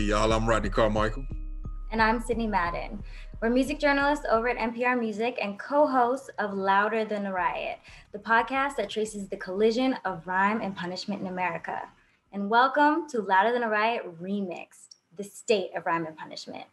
y'all. I'm Rodney Carmichael. And I'm Sidney Madden. We're music journalists over at NPR Music and co-hosts of Louder Than A Riot, the podcast that traces the collision of rhyme and punishment in America. And welcome to Louder Than A Riot Remixed, the state of rhyme and punishment.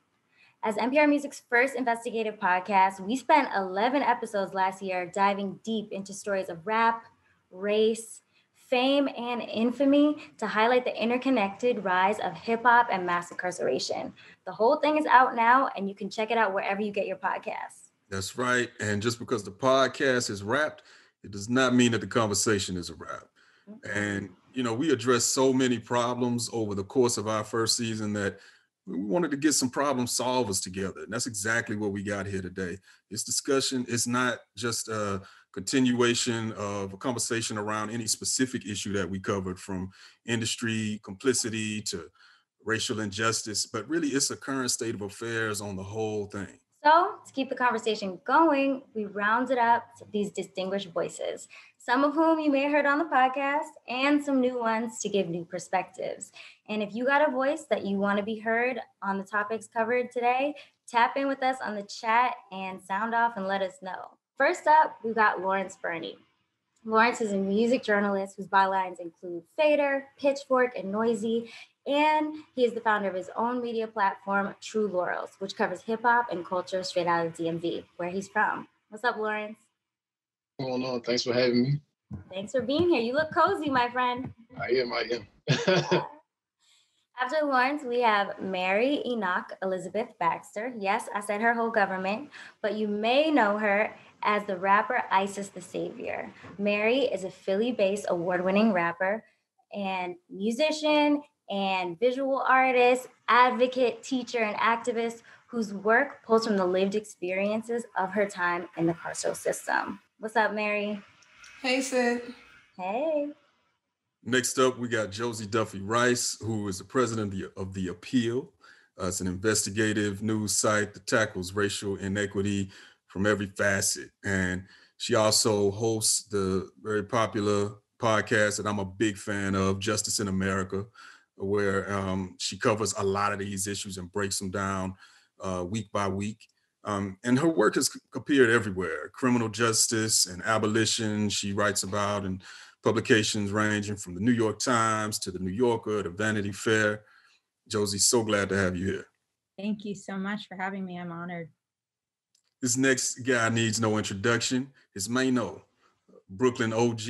As NPR Music's first investigative podcast, we spent 11 episodes last year diving deep into stories of rap, race, fame, and infamy to highlight the interconnected rise of hip-hop and mass incarceration. The whole thing is out now, and you can check it out wherever you get your podcasts. That's right. And just because the podcast is wrapped, it does not mean that the conversation is a wrap. And, we addressed so many problems over the course of our first season that we wanted to get some problem solvers together. And that's exactly what we got here today. This discussion is not just a continuation of a conversation around any specific issue that we covered, from industry complicity to racial injustice, but really it's a current state of affairs on the whole thing. So to keep the conversation going, we rounded up these distinguished voices, some of whom you may have heard on the podcast, and some new ones to give new perspectives. And if you got a voice that you want to be heard on the topics covered today, tap in with us on the chat and sound off and let us know. First up, we've got Lawrence Burney. Lawrence is a music journalist whose bylines include Fader, Pitchfork, and Noisy, and he is the founder of his own media platform, True Laurels, which covers hip-hop and culture straight out of DMV, where he's from. What's up, Lawrence? What's going on? Thanks for having me. Thanks for being here. You look cozy, my friend. I am. After Lawrence, we have Mary Enoch Elizabeth Baxter. Yes, I said her whole government, but you may know her as the rapper Isis Tha Saviour. Mary is a Philly-based award-winning rapper and musician and visual artist, advocate, teacher, and activist whose work pulls from the lived experiences of her time in the carceral system. What's up, Mary? Hey, Sid. Hey. Next up, we got Josie Duffy Rice, who is the president of The Appeal. It's an investigative news site that tackles racial inequity from every facet. And she also hosts the very popular podcast that I'm a big fan of, Justice in America, where she covers a lot of these issues and breaks them down week by week. And her work has appeared everywhere: criminal justice and abolition, she writes about, and publications ranging from the New York Times to the New Yorker to Vanity Fair. Josie, so glad to have you here. Thank you so much for having me. I'm honored. This next guy needs no introduction. It's Maino, Brooklyn OG,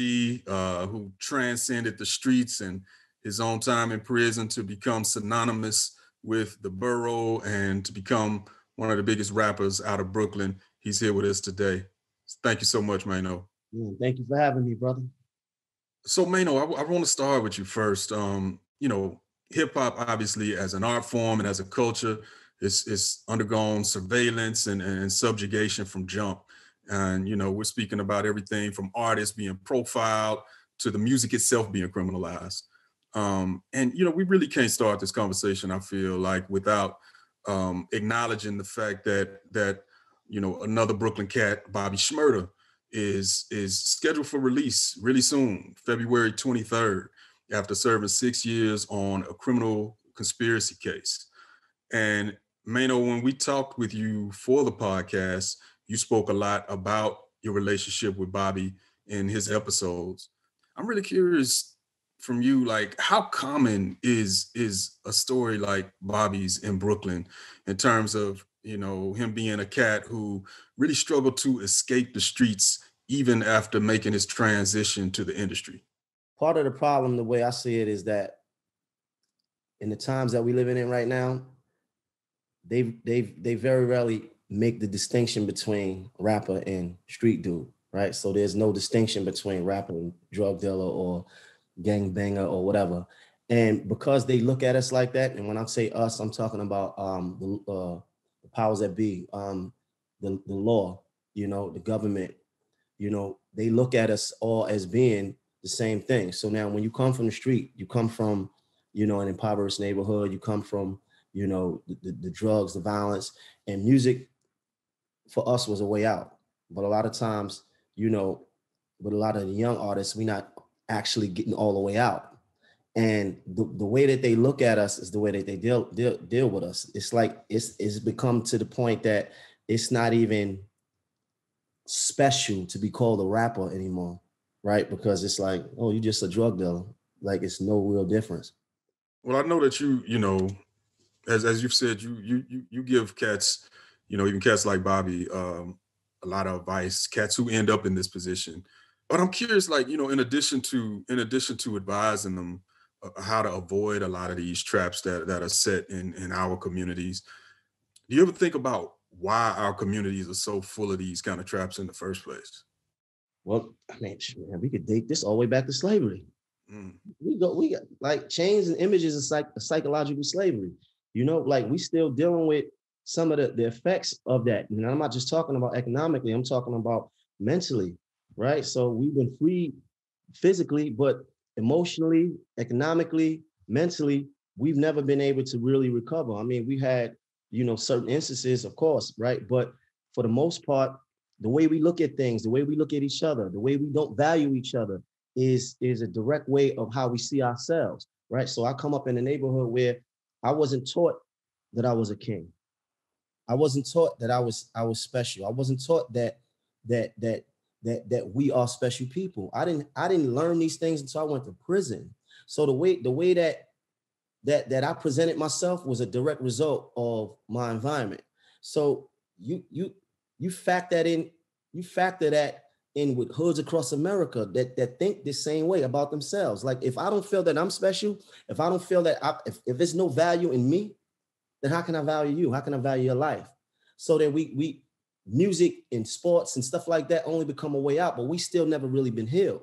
who transcended the streets and his own time in prison to become synonymous with the borough and to become one of the biggest rappers out of Brooklyn. He's here with us today. Thank you so much, Maino. Thank you for having me, brother. So, Maino, I want to start with you first. Hip hop, obviously, as an art form and as a culture, it's undergone surveillance and subjugation from jump. And, we're speaking about everything from artists being profiled to the music itself being criminalized. We really can't start this conversation, I feel like, without acknowledging the fact that another Brooklyn cat, Bobby Shmurda, is scheduled for release really soon, February 23rd, after serving 6 years on a criminal conspiracy case. And Maino, when we talked with you for the podcast, you spoke a lot about your relationship with Bobby in his episodes. I'm really curious from you, like, how common is a story like Bobby's in Brooklyn in terms of, him being a cat who really struggled to escape the streets even after making his transition to the industry? Part of the problem, the way I see it, is that in the times that we're living in right now, they very rarely make the distinction between rapper and street dude, right? So there's no distinction between rapper and drug dealer or gangbanger or whatever. And because they look at us like that, and when I say us, I'm talking about the powers that be, the law, the government, they look at us all as being the same thing. So now when you come from the street, you come from, an impoverished neighborhood, you come from, the drugs, the violence, and music for us was a way out. But a lot of times, with a lot of the young artists, we're not actually getting all the way out. And the way that they look at us is the way that they deal with us. It's like it's become to the point that it's not even special to be called a rapper anymore, right? Because it's like, oh, you're just a drug dealer. Like, it's no real difference. Well, I know that you know, as you've said, you give cats, you know, even cats like Bobby, a lot of advice. Cats who end up in this position. But I'm curious, like, you know, in addition to advising them how to avoid a lot of these traps that are set in our communities, do you ever think about why our communities are so full of these kind of traps in the first place? Well, I mean, man, we could date this all the way back to slavery. Mm. We got like chains and images of psychological slavery. You know, like we still dealing with some of the effects of that. And I'm not just talking about economically, I'm talking about mentally, right? So we've been freed physically, but emotionally, economically, mentally, we've never been able to really recover. I mean, we had, you know, certain instances, of course, right? But for the most part, the way we look at things, the way we look at each other, the way we don't value each other is a direct way of how we see ourselves, right? So I come up in a neighborhood where I wasn't taught that I was a king. I wasn't taught that I was special. I wasn't taught that we are special people. I didn't learn these things until I went to prison. So the way that I presented myself was a direct result of my environment. So you factor that in with hoods across America that think the same way about themselves. Like, if I don't feel that I'm special, if I don't feel that if there's no value in me, then how can I value you? How can I value your life? So that we music and sports and stuff like that only become a way out, but we still never really been healed.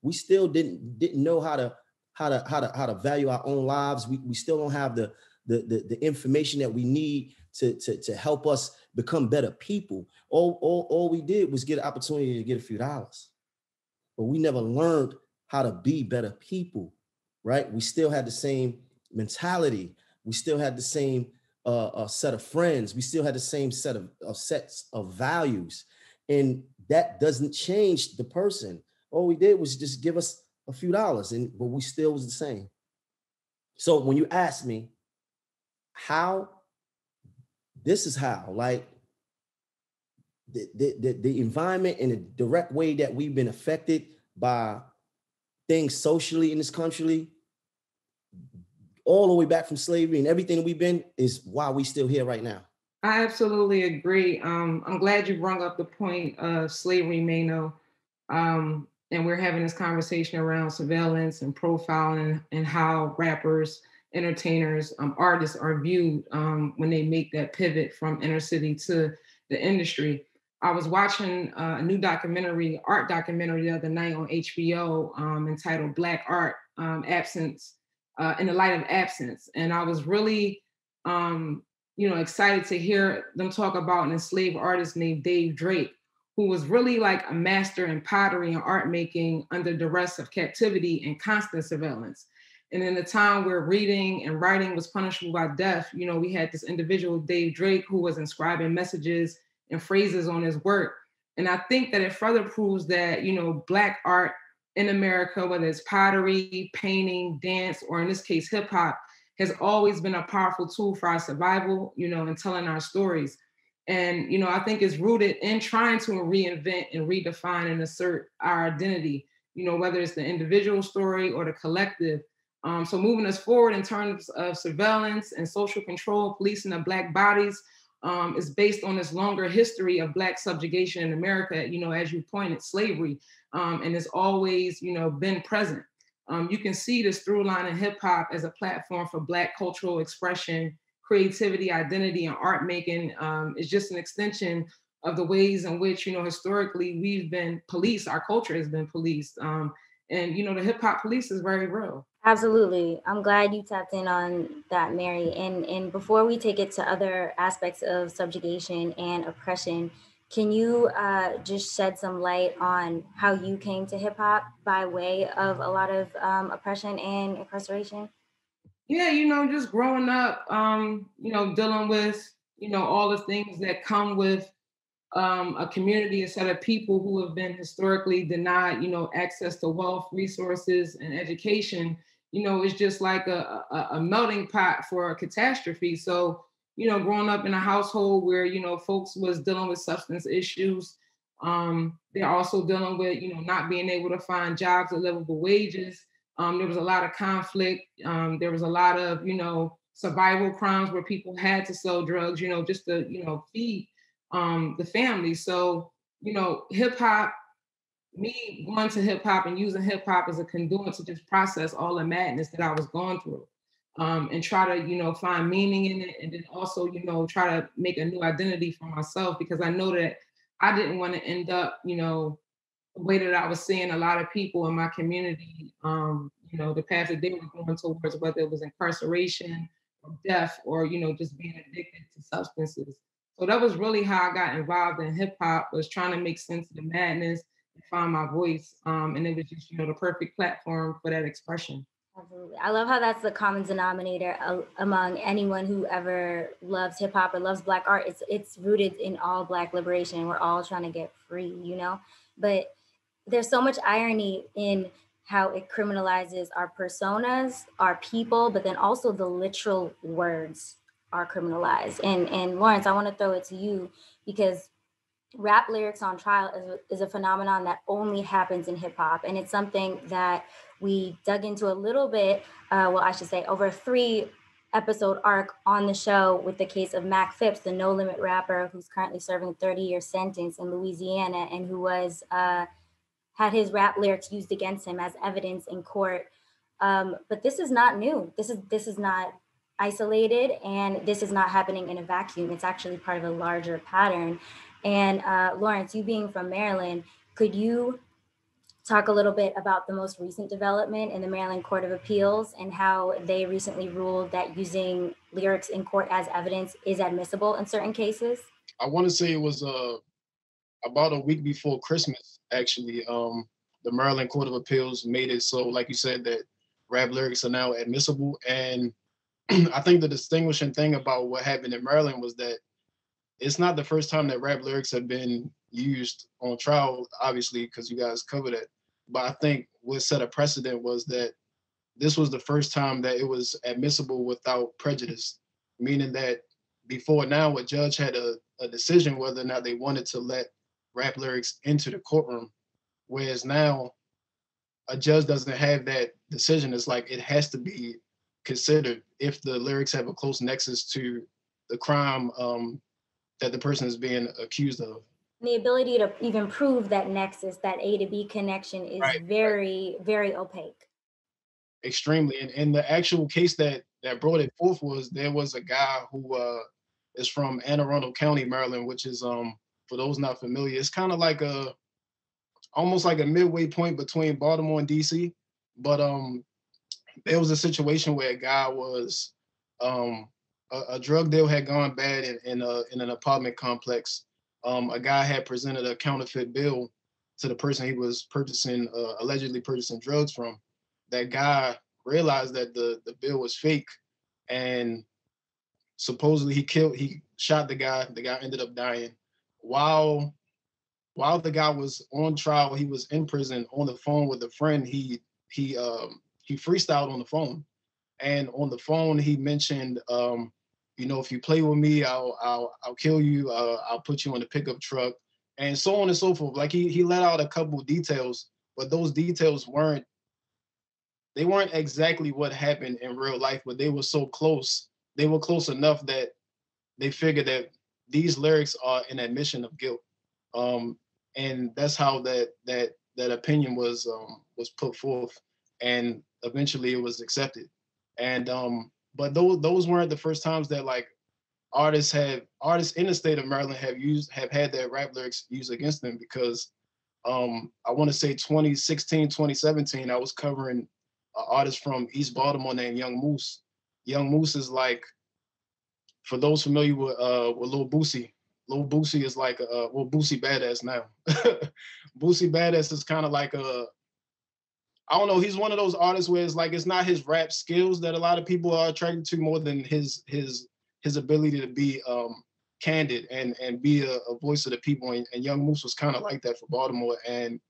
We still didn't know how to value our own lives. We still don't have the information that we need to help us become better people. All we did was get an opportunity to get a few dollars, but we never learned how to be better people, right? We still had the same mentality. We still had the same set of friends. We still had the same sets of values, and that doesn't change the person. All we did was just give us a few dollars, but we still was the same. So when you ask me how, this is how, like, the environment and the direct way that we've been affected by things socially in this country, all the way back from slavery and everything that we've been, is why we still here right now. I absolutely agree. I'm glad you brought up the point of slavery, Maino. And we're having this conversation around surveillance and profiling and how rappers, entertainers, artists are viewed when they make that pivot from inner city to the industry. I was watching a new art documentary the other night on HBO entitled Black Art, Absence, in the Light of Absence. And I was really, excited to hear them talk about an enslaved artist named Dave Drake, who was really like a master in pottery and art making under duress of captivity and constant surveillance. And in a time where reading and writing was punishable by death, we had this individual, Dave Drake, who was inscribing messages and phrases on his work. And I think that it further proves that, Black art in America, whether it's pottery, painting, dance, or in this case, hip hop, has always been a powerful tool for our survival, and telling our stories. And, I think it's rooted in trying to reinvent and redefine and assert our identity, whether it's the individual story or the collective. So moving us forward in terms of surveillance and social control, policing of Black bodies is based on this longer history of Black subjugation in America, as you pointed, slavery, and it's always, been present. You can see this through line in hip hop as a platform for Black cultural expression, creativity, identity, and art making. Is just an extension of the ways in which, historically we've been policed, our culture has been policed. And, the hip hop police is very real. Absolutely. I'm glad you tapped in on that, Mary. And before we take it to other aspects of subjugation and oppression, can you just shed some light on how you came to hip hop by way of a lot of oppression and incarceration? Yeah, just growing up, dealing with, all the things that come with a community, a set of people who have been historically denied, access to wealth, resources, and education. it's just like a melting pot for a catastrophe. So, growing up in a household where, folks was dealing with substance issues, they're also dealing with, not being able to find jobs at livable wages. There was a lot of conflict. There was a lot of, survival crimes where people had to sell drugs, just to, feed the family. So, hip hop, me going to hip hop and using hip hop as a conduit to just process all the madness that I was going through, and try to, find meaning in it. And then also, try to make a new identity for myself, because I know that I didn't want to end up, the way that I was seeing a lot of people in my community, the path that they were going towards, whether it was incarceration or death or, just being addicted to substances. So that was really how I got involved in hip hop, was trying to make sense of the madness and find my voice. And it was just, the perfect platform for that expression. Absolutely. I love how that's the common denominator among anyone who ever loves hip hop or loves Black art. It's rooted in all Black liberation. We're all trying to get free, but there's so much irony in how it criminalizes our personas, our people, but then also the literal words are criminalized. And Lawrence, I want to throw it to you, because rap lyrics on trial is a phenomenon that only happens in hip hop. And it's something that we dug into a little bit, I should say over a 3-episode arc on the show with the case of Mac Phipps, the No Limit rapper who's currently serving a 30-year sentence in Louisiana, and who was had his rap lyrics used against him as evidence in court. But this is not new. This is not isolated, and this is not happening in a vacuum. It's actually part of a larger pattern. And Lawrence, you being from Maryland, could you talk a little bit about the most recent development in the Maryland Court of Appeals and how they recently ruled that using lyrics in court as evidence is admissible in certain cases? I want to say it was about a week before Christmas, actually. The Maryland Court of Appeals made it so, like you said, that rap lyrics are now admissible. And I think the distinguishing thing about what happened in Maryland was that it's not the first time that rap lyrics have been used on trial, obviously, because you guys covered it. But I think what set a precedent was that this was the first time that it was admissible without prejudice, meaning that before now, a judge had a decision whether or not they wanted to let rap lyrics into the courtroom, whereas now a judge doesn't have that decision. It's like it has to be considered if the lyrics have a close nexus to the crime that the person is being accused of. The ability to even prove that nexus, that A to B connection, is very, very opaque. Extremely. And the actual case that brought it forth was there was a guy who is from Anne Arundel County, Maryland, which is, for those not familiar, it's kind of like almost like a midway point between Baltimore and DC. But there was a situation where a guy was, a drug deal had gone bad in an apartment complex. A guy had presented a counterfeit bill to the person he was allegedly purchasing drugs from. That guy realized that the bill was fake, and supposedly he shot the guy. The guy ended up dying. While the guy was on trial, he was in prison on the phone with a friend. He freestyled on the phone, and on the phone he mentioned, if you play with me, I'll kill you. I'll put you on the pickup truck, and so on and so forth. Like he let out a couple of details, but those details weren't exactly what happened in real life, but they were so close. They were close enough that they figured that these lyrics are an admission of guilt. And that's how that opinion was put forth, and eventually it was accepted. And but those weren't the first times that like artists in the state of Maryland have had their rap lyrics used against them, because I want to say 2016, 2017, I was covering an artist from East Baltimore named Young Moose. Young Moose is like, for those familiar with Lil Boosie. Lil Boosie is like Boosie Badass now. Boosie Badass is kind of like I don't know, he's one of those artists where it's like it's not his rap skills that a lot of people are attracted to more than his ability to be candid and be a voice of the people. And Young Moose was kind of like that for Baltimore. And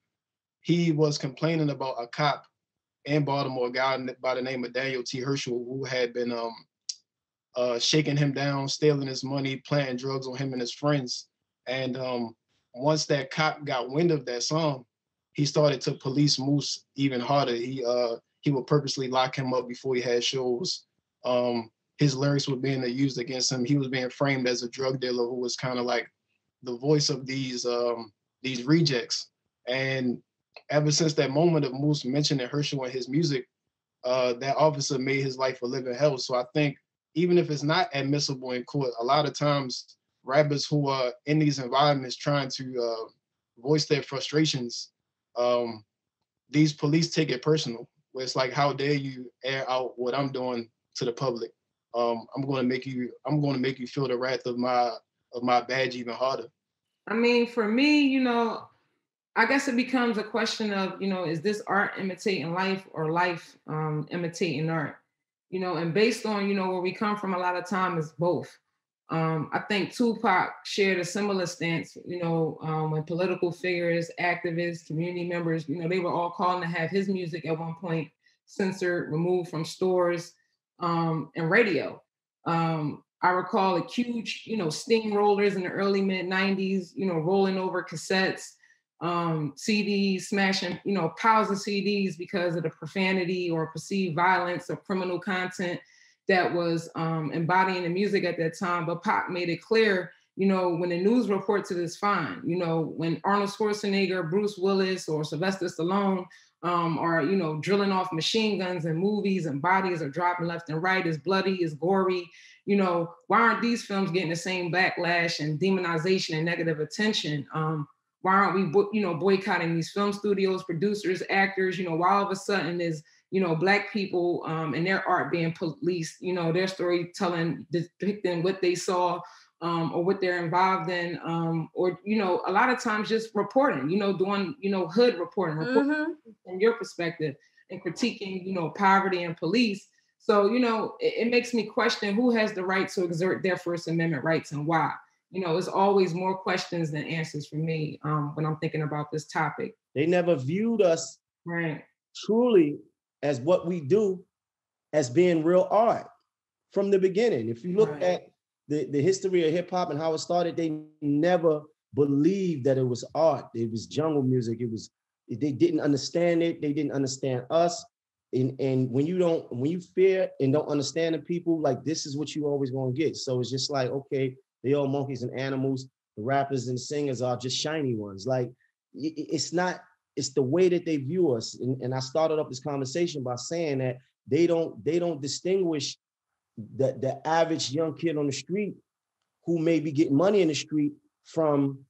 he was complaining about a cop in Baltimore, a guy by the name of Daniel T. Herschel, who had been shaking him down, stealing his money, planting drugs on him and his friends. And once that cop got wind of that song, he started to police Moose even harder. He would purposely lock him up before he had shows. His lyrics were being used against him. He was being framed as a drug dealer who was kind of like the voice of these rejects. And ever since that moment of Moose mentioning Herschel in his music, that officer made his life a living hell. So I think even if it's not admissible in court, a lot of times rappers who are in these environments trying to voice their frustrations, these police take it personal. Where it's like, how dare you air out what I'm doing to the public? I'm going to make you feel the wrath of my badge even harder. I mean, for me, I guess it becomes a question of, is this art imitating life or life imitating art? And based on, where we come from, a lot of time it's both. I think Tupac shared a similar stance, when political figures, activists, community members, they were all calling to have his music at one point censored, removed from stores and radio. I recall a huge, steamrollers in the early mid 90s, rolling over cassettes, CDs, smashing, piles of CDs because of the profanity or perceived violence or criminal content that was embodying the music at that time. But Pac made it clear, when the news reports it is fine. When Arnold Schwarzenegger, Bruce Willis, or Sylvester Stallone are, drilling off machine guns in movies and bodies are dropping left and right, it's bloody, it's gory. Why aren't these films getting the same backlash and demonization and negative attention? Why aren't we, boycotting these film studios, producers, actors? Why all of a sudden is, Black people and their art being policed, their storytelling, depicting what they saw or what they're involved in, or, a lot of times just reporting, doing, hood reporting from your perspective and critiquing, poverty and police. So, it makes me question who has the right to exert their First Amendment rights and why. It's always more questions than answers for me when I'm thinking about this topic. They never viewed us truly as what we do as being real art from the beginning. If you look at the history of hip hop and how it started, they never believed that it was art. It was jungle music. They didn't understand it. They didn't understand us. And when you fear and don't understand the people, like, this is what you always gonna get. So it's just like, okay, they all monkeys and animals. The rappers and singers are just shiny ones. Like, it's not, it's the way that they view us. And I started up this conversation by saying that they don't distinguish the average young kid on the street who may be getting money in the street from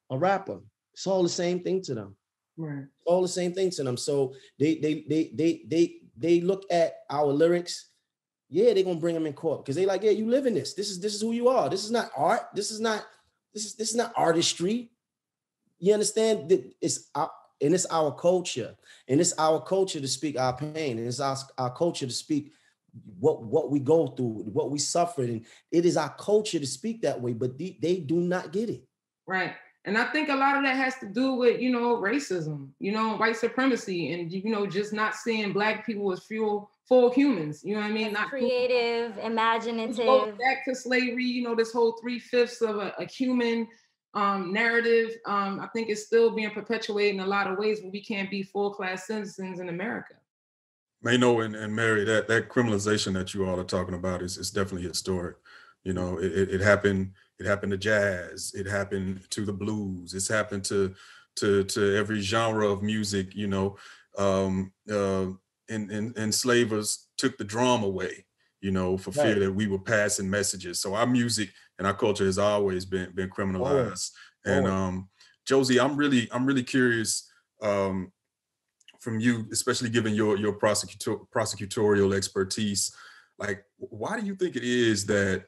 a rapper. It's all the same thing to them. Right. All the same thing to them. So they look at our lyrics. Yeah, they're gonna bring them in court because they like, yeah, you live in this. This is who you are. This is not art. This is not artistry. You understand that it's our culture, and it's our culture to speak our pain, and it's our culture to speak what we go through, what we suffered, and it is our culture to speak that way. But they do not get it. Right. And I think a lot of that has to do with, racism, white supremacy, and, just not seeing Black people as full humans. You know what I mean? Not creative, imaginative. Go back to slavery, this whole 3/5 of a human narrative. I think it's still being perpetuated in a lot of ways where we can't be full-class citizens in America. Maino and Mary, that criminalization that you all are talking about is definitely historic. It happened. It happened to jazz. It happened to the blues. It's happened to every genre of music. Enslavers took the drum away, for fear that we were passing messages. So our music and our culture has always been criminalized. And Josie, I'm really curious from you, especially given your prosecutorial expertise. Like, why do you think it is that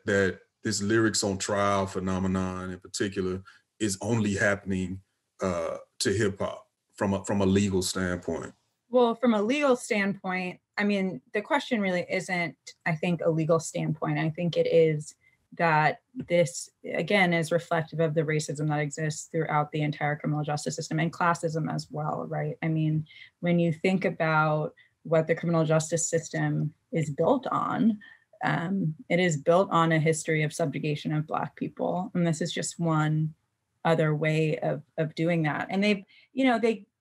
this lyrics on trial phenomenon in particular is only happening to hip hop from a legal standpoint? Well, from a legal standpoint, I mean, the question really isn't, I think, a legal standpoint. I think it is that this, again, is reflective of the racism that exists throughout the entire criminal justice system and classism as well, right? I mean, when you think about what the criminal justice system is built on. It is built on a history of subjugation of Black people. And this is just one other way of doing that. And they've,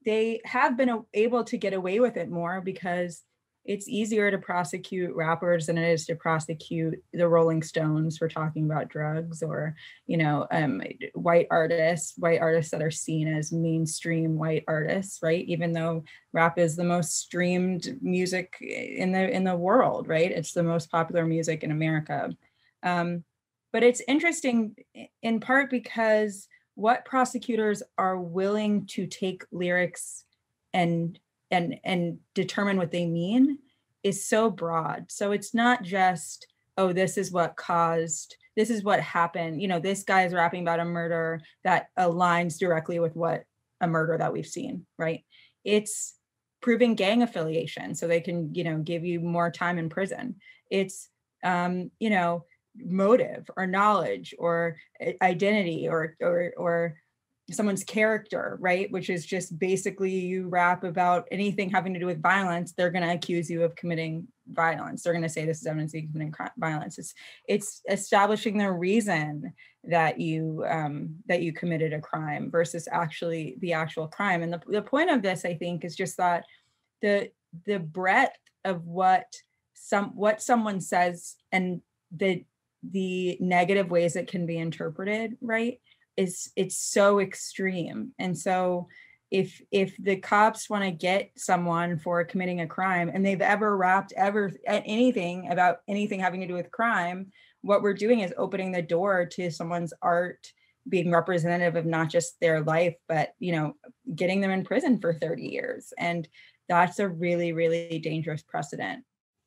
they have been able to get away with it more because it's easier to prosecute rappers than it is to prosecute the Rolling Stones for talking about drugs, or, white artists that are seen as mainstream white artists, right? Even though rap is the most streamed music in the world, right? It's the most popular music in America. But it's interesting in part because what prosecutors are willing to take lyrics and determine what they mean is so broad. So it's not just, oh, this is what happened. This guy is rapping about a murder that aligns directly with what a murder that we've seen, right? It's proving gang affiliation so they can, give you more time in prison. It's, motive or knowledge or identity or someone's character, right? Which is just basically you rap about anything having to do with violence, they're going to accuse you of committing violence. They're going to say this is evidence that you committing violence. It's establishing the reason that you committed a crime versus actually the actual crime. And the point of this, I think, is just that the breadth of what someone says and the negative ways it can be interpreted, right? It's so extreme. And so if the cops want to get someone for committing a crime and they've ever rapped anything about anything having to do with crime, what we're doing is opening the door to someone's art being representative of not just their life, but, getting them in prison for 30 years. And that's a really, really dangerous precedent.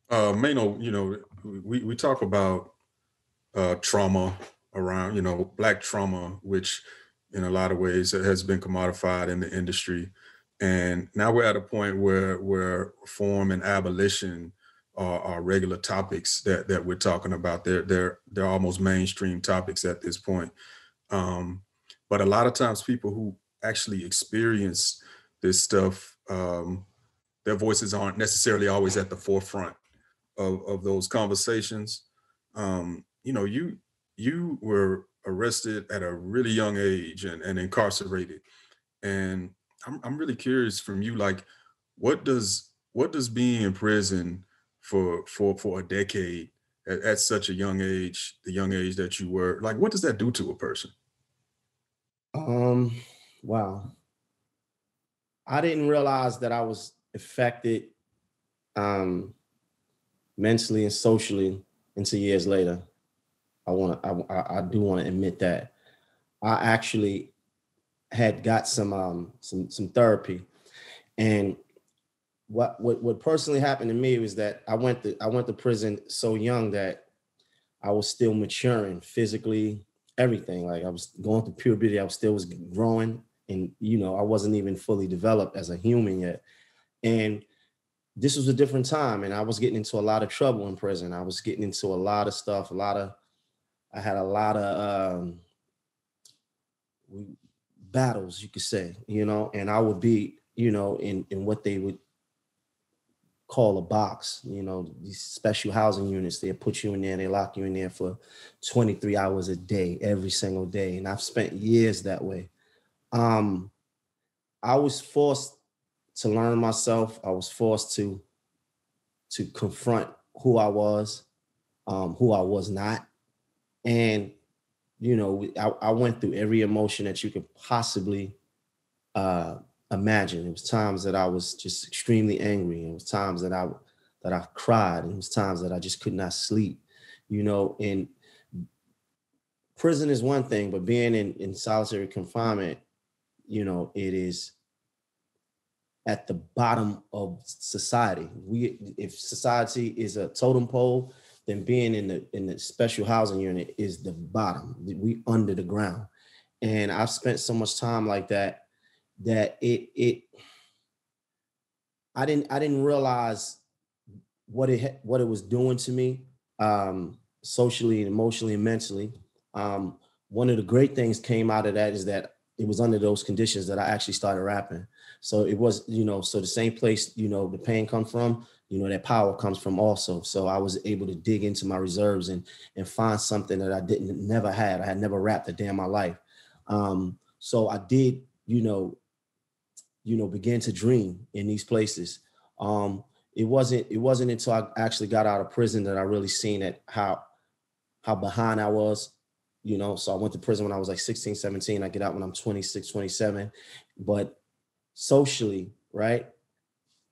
Maino, we talk about trauma around, Black trauma, which in a lot of ways has been commodified in the industry. And now we're at a point where reform and abolition are regular topics that we're talking about. They're almost mainstream topics at this point. But a lot of times people who actually experience this stuff, their voices aren't necessarily always at the forefront of those conversations. You were arrested at a really young age and incarcerated. And I'm really curious from you, like, what does being in prison for a decade at such a young age, the young age that you were, like, what does that do to a person? Wow. I didn't realize that I was affected mentally and socially until years later. I do want to admit that I actually had got some therapy, and what personally happened to me was that I went to prison so young that I was still maturing physically, everything. Like I was going through puberty, I was growing, and I wasn't even fully developed as a human yet. And this was a different time, and I was getting into a lot of trouble in prison. I was getting into a lot of stuff, I had a lot of battles, you could say, and I would be, in what they would call a box, these special housing units. They put you in there, they lock you in there for 23 hours a day, every single day. And I've spent years that way. I was forced to learn myself. I was forced to confront who I was not. And, I went through every emotion that you could possibly imagine. It was times that I was just extremely angry. It was times that I cried. It was times that I just could not sleep, and prison is one thing, but being in solitary confinement, it is at the bottom of society. If society is a totem pole, then being in the special housing unit is the bottom. We under the ground. And I've spent so much time like that I didn't realize what it was doing to me, socially and emotionally and mentally. One of the great things came out of that is that it was under those conditions that I actually started rapping. So it was, so the same place, the pain comes from, that power comes from also. So I was able to dig into my reserves and find something that I never had. I had never rapped a day in my life. So I did, begin to dream in these places. It wasn't until I actually got out of prison that I really seen that how behind I was. So I went to prison when I was like 16, 17. I get out when I'm 26, 27. But socially, right?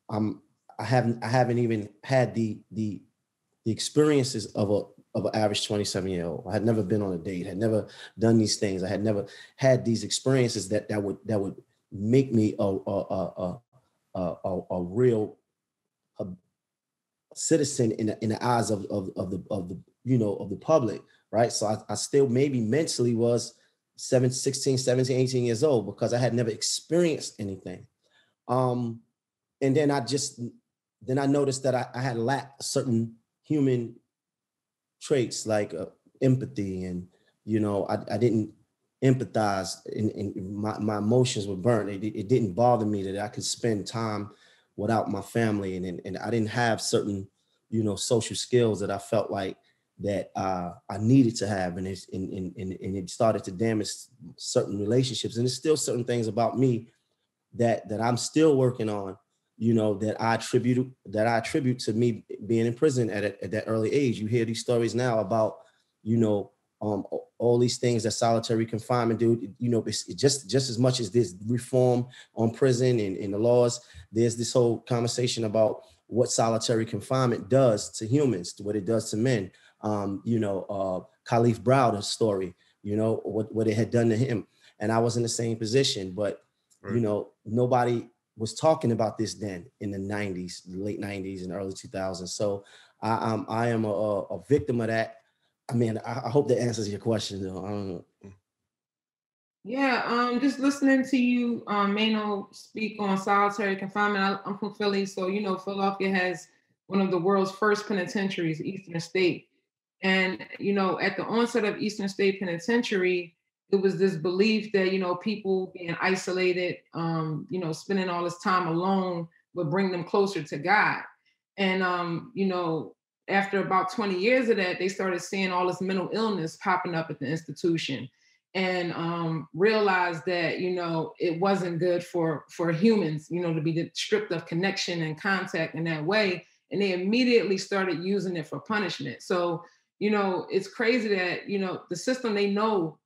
I haven't even had the experiences of an average 27-year-old. I had never been on a date, had never done these things. I had never had these experiences that would make me a real citizen in the eyes of the public. Right. So I still maybe mentally was 16, 17, 18 years old because I had never experienced anything. And then I noticed that I had lacked certain human traits like empathy, and, I didn't empathize, and my emotions were burnt. It didn't bother me that I could spend time without my family. And I didn't have certain, social skills that I felt like that I needed to have, and it started to damage certain relationships. And there's still certain things about me that I'm still working on, that I attribute to me being in prison at that early age. You hear these stories now about, all these things that solitary confinement do. It's just as much as this reform on prison and the laws. There's this whole conversation about what solitary confinement does to humans, to what it does to men. Khalif Browder's story, what it had done to him. And I was in the same position, but, right. Nobody was talking about this then in the 90s, the late 90s and early 2000s. So I am a victim of that. I mean, I hope that answers your question, though. I don't know. Yeah, just listening to you, Maino, speak on solitary confinement. I'm from Philly, so, Philadelphia has one of the world's first penitentiaries, Eastern State. And, at the onset of Eastern State Penitentiary, it was this belief that, people being isolated, spending all this time alone would bring them closer to God. And, after about 20 years of that, they started seeing all this mental illness popping up at the institution, and realized that, it wasn't good for humans, to be stripped of connection and contact in that way. And they immediately started using it for punishment. So, it's crazy that, the system, they know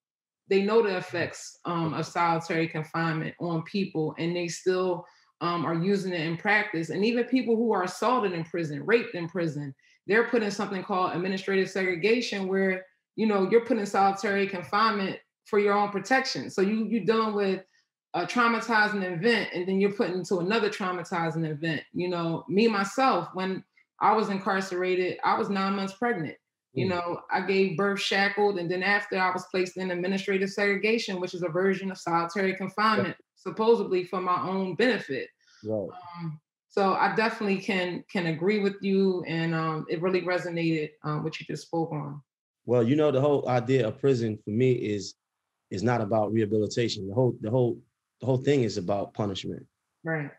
the effects of solitary confinement on people, and they still are using it in practice. And even people who are assaulted in prison, raped in prison, they're put in something called administrative segregation, where, you're put in solitary confinement for your own protection. So you're dealing with a traumatizing event, and then you're put into another traumatizing event. Me, myself, when I was incarcerated, I was 9 months pregnant. I gave birth shackled, and then after I was placed in administrative segregation, which is a version of solitary confinement, supposedly for my own benefit. Right. So I definitely can agree with you, and it really resonated what you just spoke on. Well, the whole idea of prison for me is not about rehabilitation. The whole thing is about punishment. Right.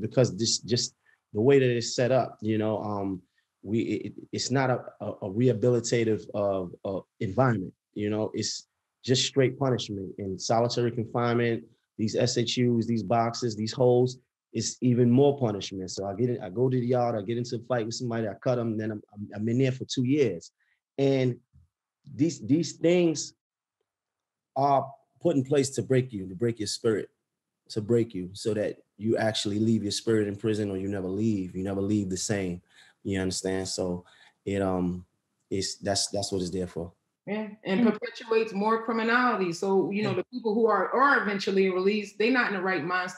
Because this just the way that it's set up. It's not a rehabilitative environment. It's just straight punishment. And solitary confinement, these SHUs, these boxes, these holes, it's even more punishment. So I go to the yard, I get into a fight with somebody, I cut them, and then I'm in there for 2 years. And these things are put in place to break you, to break your spirit, to break you, so that you actually leave your spirit in prison, or you never leave the same. You understand? So that's what it's there for. Yeah, and perpetuates more criminality. So, the people who are eventually released, they're not in the right mind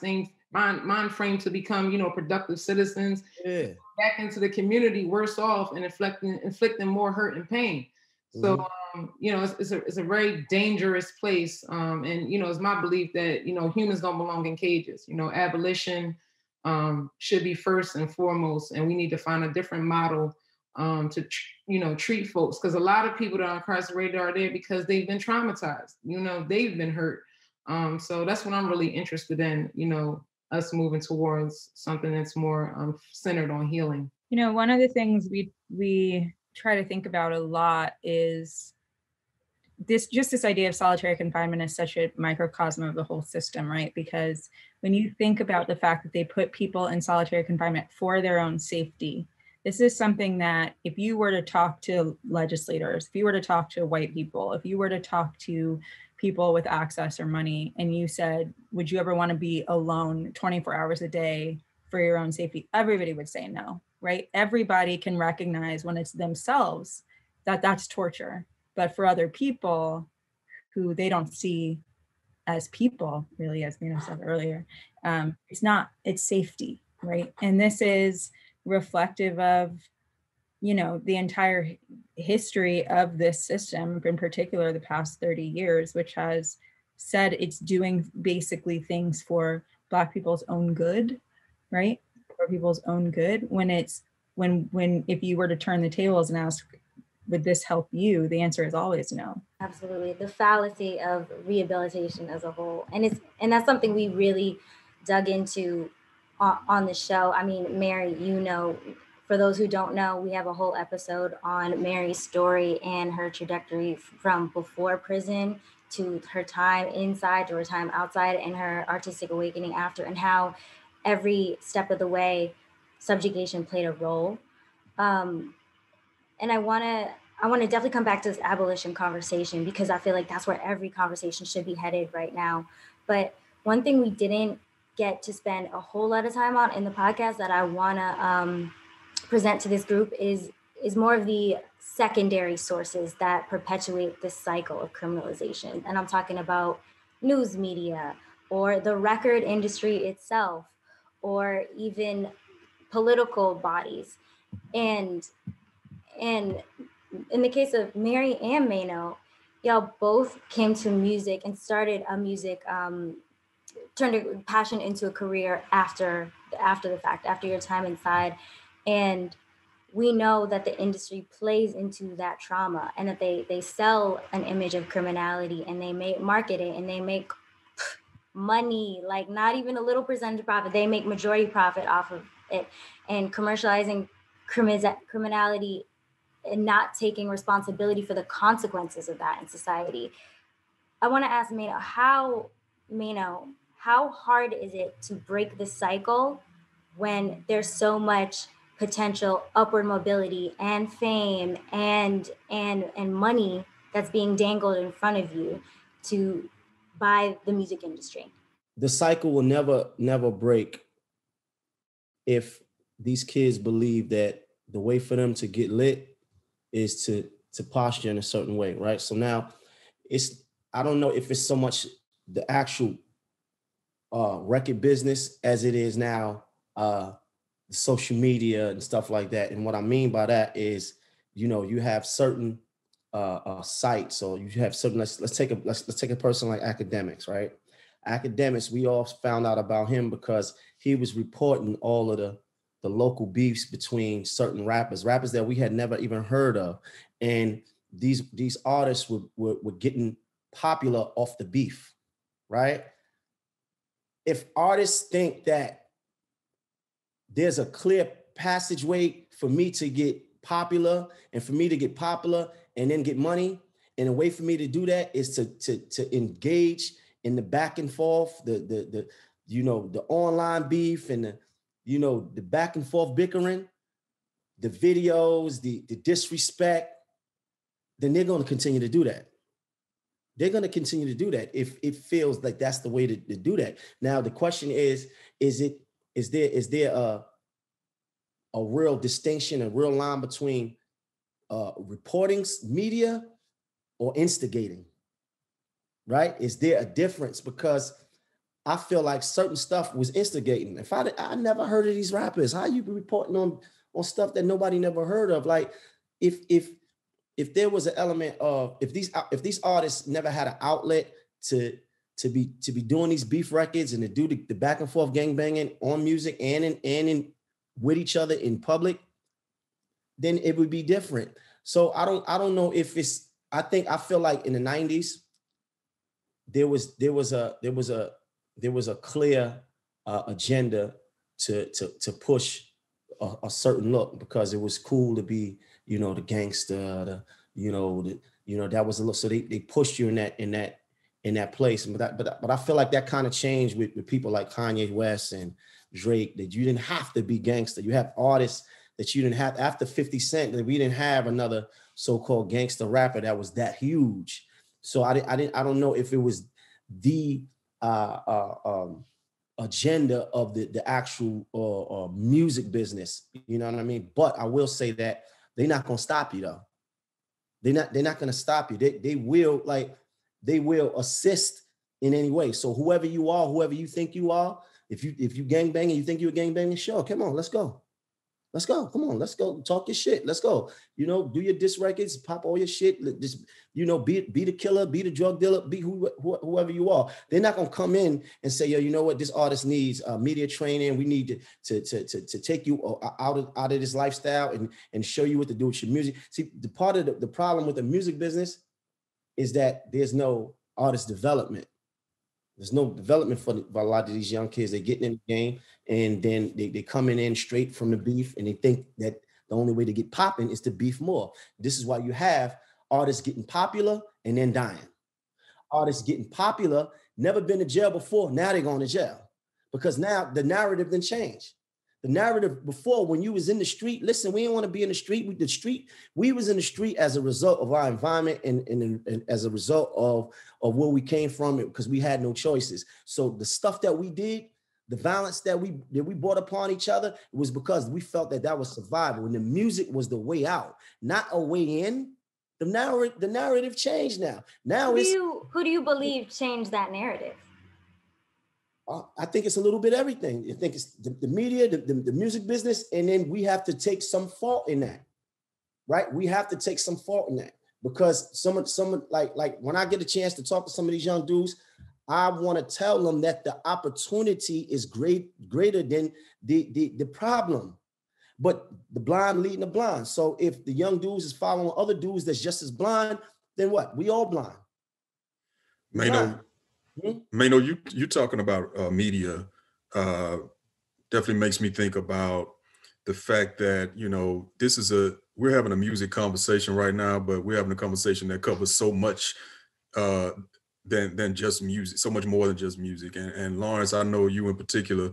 frame to become, productive citizens. Yeah. Back into the community, worse off, and inflicting more hurt and pain. So, it's a very dangerous place. And, it's my belief that, humans don't belong in cages. Abolition should be first and foremost, and we need to find a different model to treat folks, because a lot of people that are incarcerated are there because they've been traumatized. They've been hurt. So that's what I'm really interested in, you know, us moving towards something that's more centered on healing. You know, one of the things we try to think about a lot is this idea of solitary confinement is such a microcosm of the whole system, right? Because when you think about the fact that they put people in solitary confinement for their own safety, this is something that if you were to talk to legislators, if you were to talk to white people, if you were to talk to people with access or money, and you said, would you ever want to be alone 24 hours a day for your own safety? Everybody would say no, right? Everybody can recognize when it's themselves that that's torture. But for other people who they don't see as people, really, as Maino said earlier, it's not, it's safety, right? And this is reflective of, you know, the entire history of this system, in particular the past 30 years, which has said it's doing basically things for Black people's own good, right? For people's own good. When it's, when if you were to turn the tables and ask, would this help you? The answer is always no. Absolutely. The fallacy of rehabilitation as a whole. And that's something we really dug into on the show. I mean, Mary, you know, for those who don't know, we have a whole episode on Mary's story and her trajectory from before prison to her time inside to her time outside and her artistic awakening after, and how every step of the way subjugation played a role. And I want to definitely come back to this abolition conversation, because I feel like that's where every conversation should be headed right now. But one thing we didn't get to spend a whole lot of time on in the podcast that I want to present to this group is more of the secondary sources that perpetuate this cycle of criminalization. And I'm talking about news media or the record industry itself, or even political bodies. And in the case of Mary and Maino, y'all both came to music and started a music, turned a passion into a career after the fact, after your time inside. And we know that the industry plays into that trauma, and that they sell an image of criminality, and they market it, and they make money, like not even a little percentage profit. They make majority profit off of it, and commercializing criminality and not taking responsibility for the consequences of that in society. I want to ask Maino, how hard is it to break the cycle when there's so much potential upward mobility and fame and money that's being dangled in front of you by the music industry? The cycle will never break if these kids believe that the way for them to get lit is to posture in a certain way, right? So now I don't know if it's so much the actual record business as it is now social media and stuff like that. And what I mean by that is, you know, you have certain sites, or you have certain, let's take a person like Academics, right? Academics, we all found out about him because he was reporting all of the local beefs between certain rappers that we had never even heard of. And these artists were getting popular off the beef, right? If artists think that there's a clear passageway for me to get popular and for me to get popular and then get money, and a way for me to do that is to engage in the back and forth, the you know, the online beef and the back and forth bickering, the videos, the disrespect, then they're going to continue to do that. They're going to continue to do that if it feels like that's the way to do that. Now, the question is there a real distinction, a real line between reporting media or instigating, right? Is there a difference? Because I feel like certain stuff was instigating. If I never heard of these rappers, how you be reporting on stuff that nobody never heard of? Like if there was an element of if these artists never had an outlet to be doing these beef records and to do the back and forth gangbanging on music and in with each other in public, then it would be different. So I don't know if it's, I feel like in the 90s, there was a clear agenda to push a certain look, because it was cool to be, you know, the gangster, that was a look. So they pushed you in that place. But I feel like that kind of changed with people like Kanye West and Drake, that you didn't have to be gangster. You have artists that you didn't have, after 50 Cent, that we didn't have another so-called gangster rapper that was that huge. So I don't know if it was the agenda of the actual music business, you know what I mean? But I will say that they're not gonna stop you though. They're not gonna stop you. They will assist in any way. So whoever you are, whoever you think you are, if you gangbanging, you think you're a gangbanging, sure, come on, let's go. Let's go. Come on, let's go. Talk your shit. Let's go. You know, do your diss records, pop all your shit. Just, you know, be the killer, be the drug dealer, be whoever you are. They're not gonna come in and say, yo, you know what? This artist needs media training. We need to take you out of this lifestyle and show you what to do with your music. See, the part of the problem with the music business is that there's no artist development. There's no development for a lot of these young kids. They're getting in the game, and then they coming in straight from the beef, and they think that the only way to get popping is to beef more. This is why you have artists getting popular and then dying. Artists getting popular, never been to jail before, now they're going to jail. Because now the narrative then changed. The narrative before, when you was in the street, listen, we didn't want to be in the street. We was in the street as a result of our environment and as a result of where we came from, because we had no choices. So the stuff that we did, the violence that we brought upon each other, it was because we felt that was survival. And the music was the way out, not a way in. The narrative changed now. Who do you believe changed that narrative? I think it's a little bit everything. I think it's the media, the music business, and then we have to take some fault in that, right? We have to take some fault in that, because someone like when I get a chance to talk to some of these young dudes, I want to tell them that the opportunity is greater than the problem. But the blind leading the blind. So if the young dudes is following other dudes that's just as blind, then what? We all blind. Maino, you talking about media definitely makes me think about the fact that, you know, we're having a music conversation right now, but we're having a conversation that covers so much than just music, so much more than just music. And Lawrence, I know you in particular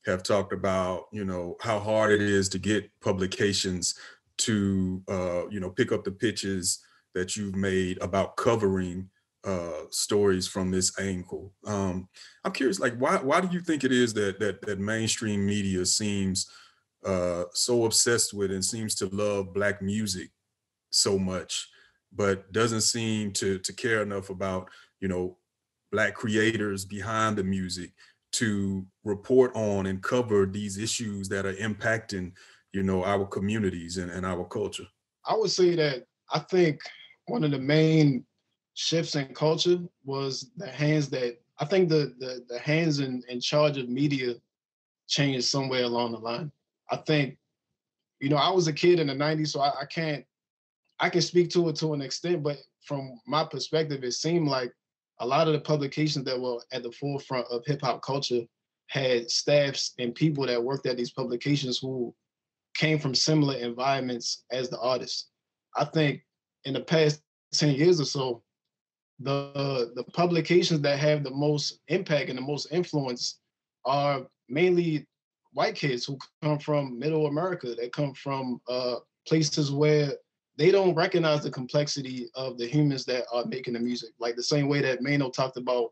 have talked about, you know, how hard it is to get publications to, you know, pick up the pitches that you've made about covering stories from this angle. I'm curious, like, why do you think it is that mainstream media seems so obsessed with and seems to love Black music so much, but doesn't seem to care enough about, you know, Black creators behind the music to report on and cover these issues that are impacting, you know, our communities and our culture? I would say that I think one of the main shifts in culture was the hands that I think the hands in charge of media changed somewhere along the line. I think, you know, I was a kid in the 90s, so I can speak to it to an extent, but from my perspective, it seemed like a lot of the publications that were at the forefront of hip hop culture had staffs and people that worked at these publications who came from similar environments as the artists. I think in the past 10 years or so, the publications that have the most impact and the most influence are mainly white kids who come from middle America. They come from places where they don't recognize the complexity of the humans that are making the music. Like the same way that Maino talked about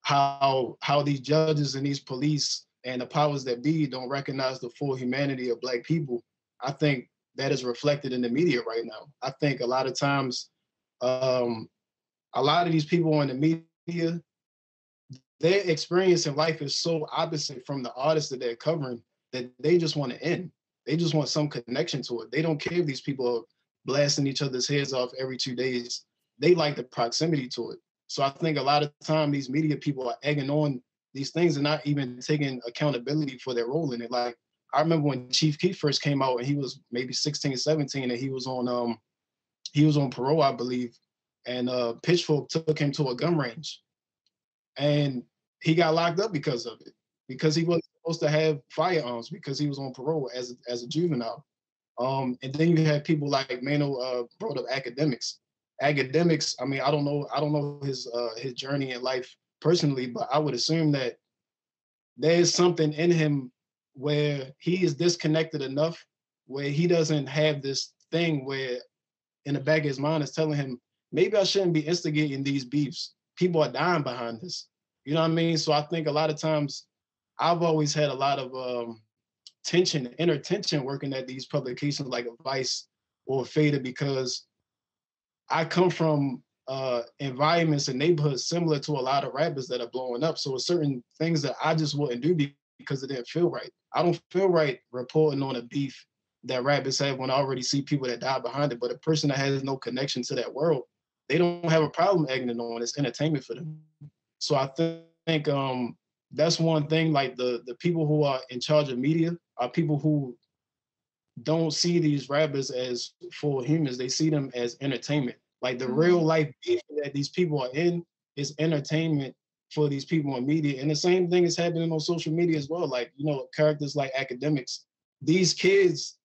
how these judges and these police and the powers that be don't recognize the full humanity of Black people. I think that is reflected in the media right now. I think a lot of times, a lot of these people in the media, their experience in life is so opposite from the artists that they're covering that they just want to end. They just want some connection to it. They don't care if these people are blasting each other's heads off every 2 days. They like the proximity to it. So I think a lot of the time these media people are egging on these things and not even taking accountability for their role in it. Like I remember when Chief Keef first came out and he was maybe 16, 17, and he was on parole, I believe. and Pitchfork took him to a gun range, and he got locked up because of it, because he wasn't supposed to have firearms because he was on parole as a juvenile. And then you have people like Maino brought up academics. Academics, I mean, I don't know his journey in life personally, but I would assume that there's something in him where he is disconnected enough where he doesn't have this thing where in the back of his mind is telling him, maybe I shouldn't be instigating these beefs. People are dying behind this. You know what I mean? So I think a lot of times I've always had a lot of inner tension working at these publications like Vice or Fada, because I come from environments and neighborhoods similar to a lot of rappers that are blowing up. So certain things that I just wouldn't do because it didn't feel right. I don't feel right reporting on a beef that rappers have when I already see people that die behind it. But a person that has no connection to that world, they don't have a problem egging it on. It's entertainment for them. So I think that's one thing. Like the people who are in charge of media are people who don't see these rappers as full humans. They see them as entertainment. Like the real life beef that these people are in is entertainment for these people in media. And the same thing is happening on social media as well. Like, you know, characters like academics, these kids,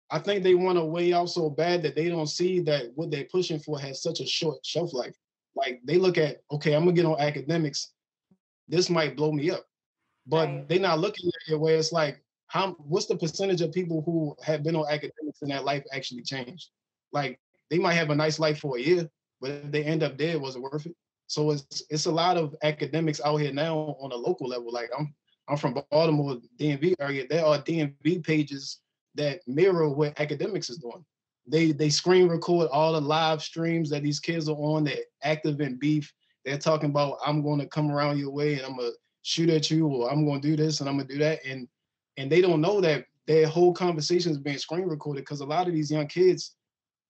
I think they want to weigh out so bad that they don't see that what they're pushing for has such a short shelf life. Like they look at, okay, I'm gonna get on academics. This might blow me up. But they're not looking at it where it's like, what's the percentage of people who have been on academics and that life actually changed? Like they might have a nice life for a year, but if they end up dead, was it worth it? So it's a lot of academics out here now on a local level. Like I'm from Baltimore, DMV area. There are DMV pages that mirror what academics is doing. They screen record all the live streams that these kids are on. They're active in beef. They're talking about, I'm going to come around your way and I'm going to shoot at you, or I'm going to do this and I'm going to do that. And they don't know that their whole conversation is being screen recorded, because a lot of these young kids,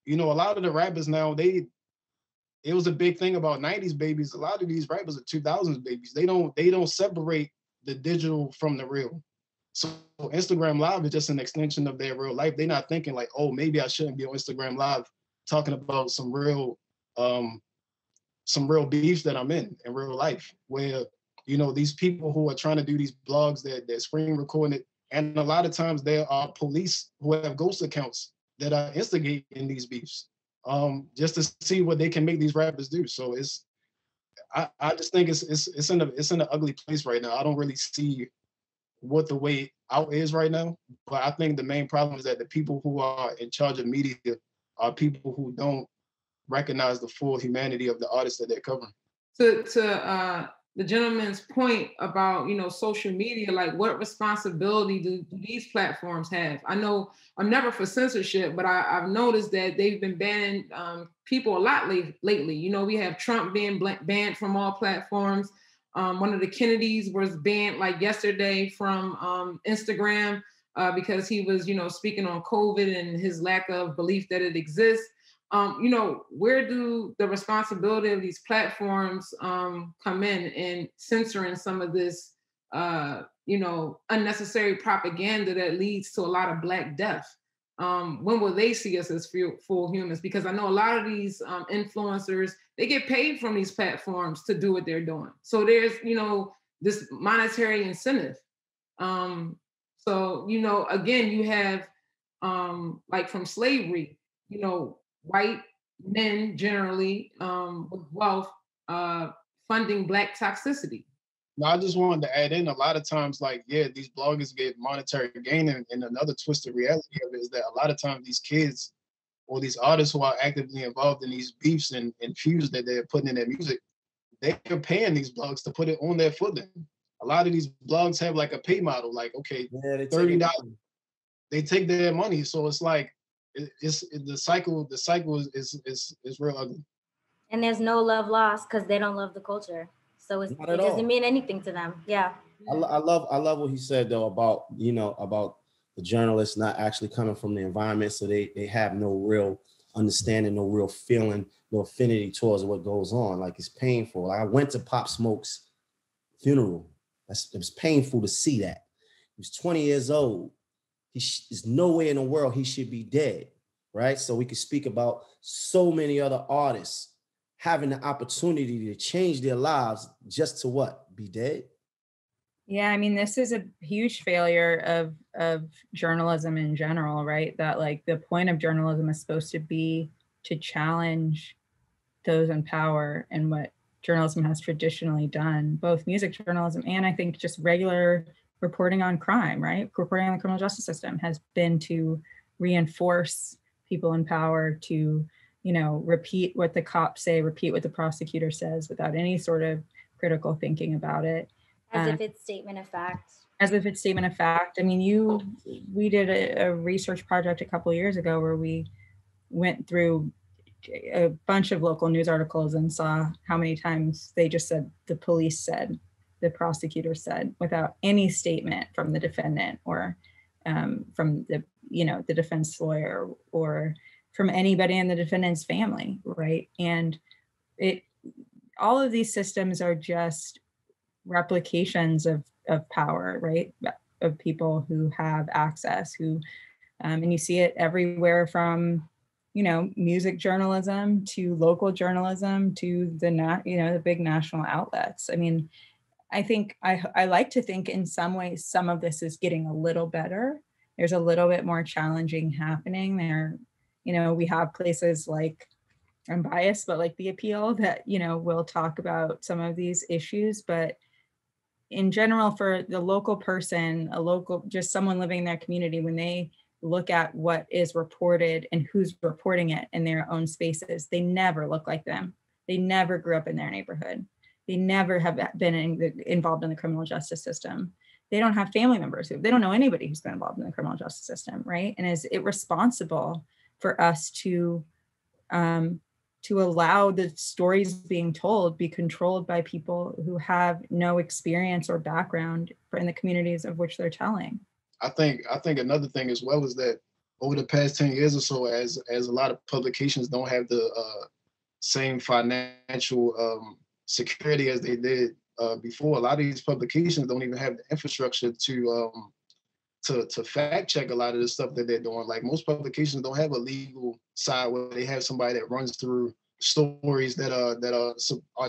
you know, a lot of the rappers now, it was a big thing about 90s babies. A lot of these rappers are 2000s babies. They don't separate the digital from the real. So Instagram Live is just an extension of their real life. They're not thinking like, oh, maybe I shouldn't be on Instagram Live talking about some real beefs that I'm in real life, where, you know, these people who are trying to do these blogs, they're screen recording it. And a lot of times there are police who have ghost accounts that are instigating these beefs, just to see what they can make these rappers do. So I just think it's in an ugly place right now. I don't really see what the way out is right now, but I think the main problem is that the people who are in charge of media are people who don't recognize the full humanity of the artists that they're covering. To the gentleman's point about, you know, social media, like what responsibility do these platforms have? I know I'm never for censorship, but I've noticed that they've been banning people a lot lately. You know, we have Trump being banned from all platforms. One of the Kennedys was banned like yesterday from Instagram because he was, you know, speaking on COVID and his lack of belief that it exists. You know, where do the responsibility of these platforms come in censoring some of this, you know, unnecessary propaganda that leads to a lot of Black death? When will they see us as full humans? Because I know a lot of these influencers, they get paid from these platforms to do what they're doing. So there's, you know, this monetary incentive. So, you know, again, you have like from slavery, you know, white men generally with wealth funding Black toxicity. Now, I just wanted to add in, a lot of times, like, yeah, these bloggers get monetary gain, and another twisted reality of it is that a lot of times these kids or these artists who are actively involved in these beefs and feuds that they're putting in their music, they're paying these blogs to put it on their footing. A lot of these blogs have like a pay model, like, okay, $30. They take their money. So it's like, the cycle is real ugly. And there's no love lost because they don't love the culture. So it doesn't mean anything to them. Yeah. I love what he said though about, you know, about the journalists not actually coming from the environment, so they have no real understanding, no real feeling, no affinity towards what goes on. Like, it's painful. Like, I went to Pop Smoke's funeral. It was painful to see that. He was 20 years old. There's no way in the world he should be dead, right? So we could speak about so many other artists having the opportunity to change their lives just to what? Be dead? Yeah, I mean, this is a huge failure of journalism in general, right? That like the point of journalism is supposed to be to challenge those in power, and what journalism has traditionally done, both music journalism and I think just regular reporting on crime, right? Reporting on the criminal justice system has been to reinforce people in power to, you know, repeat what the cops say, repeat what the prosecutor says without any sort of critical thinking about it. As if it's statement of fact. As if it's statement of fact. I mean, we did a research project a couple of years ago where we went through a bunch of local news articles and saw how many times they just said the police said, the prosecutor said, without any statement from the defendant or from the, you know, the defense lawyer or from anybody in the defendant's family, right? And all of these systems are just replications of power, right? Of people who have access, who, and you see it everywhere from, you know, music journalism to local journalism to the big national outlets. I mean, I think I like to think in some ways, some of this is getting a little better. There's a little bit more challenging happening there. You know, we have places like, I'm biased, but like The Appeal that, you know, will talk about some of these issues, but in general, for the local person, just someone living in their community, when they look at what is reported and who's reporting it in their own spaces, they never look like them. They never grew up in their neighborhood. They never have been involved in the criminal justice system. They don't have family members they don't know anybody who's been involved in the criminal justice system, right? And is it responsible for us to allow the stories being told be controlled by people who have no experience or background in the communities of which they're telling? I think another thing as well is that over the past 10 years or so, as a lot of publications don't have the same financial security as they did before, a lot of these publications don't even have the infrastructure to fact check a lot of the stuff that they're doing. Like most publications don't have a legal side where they have somebody that runs through stories that are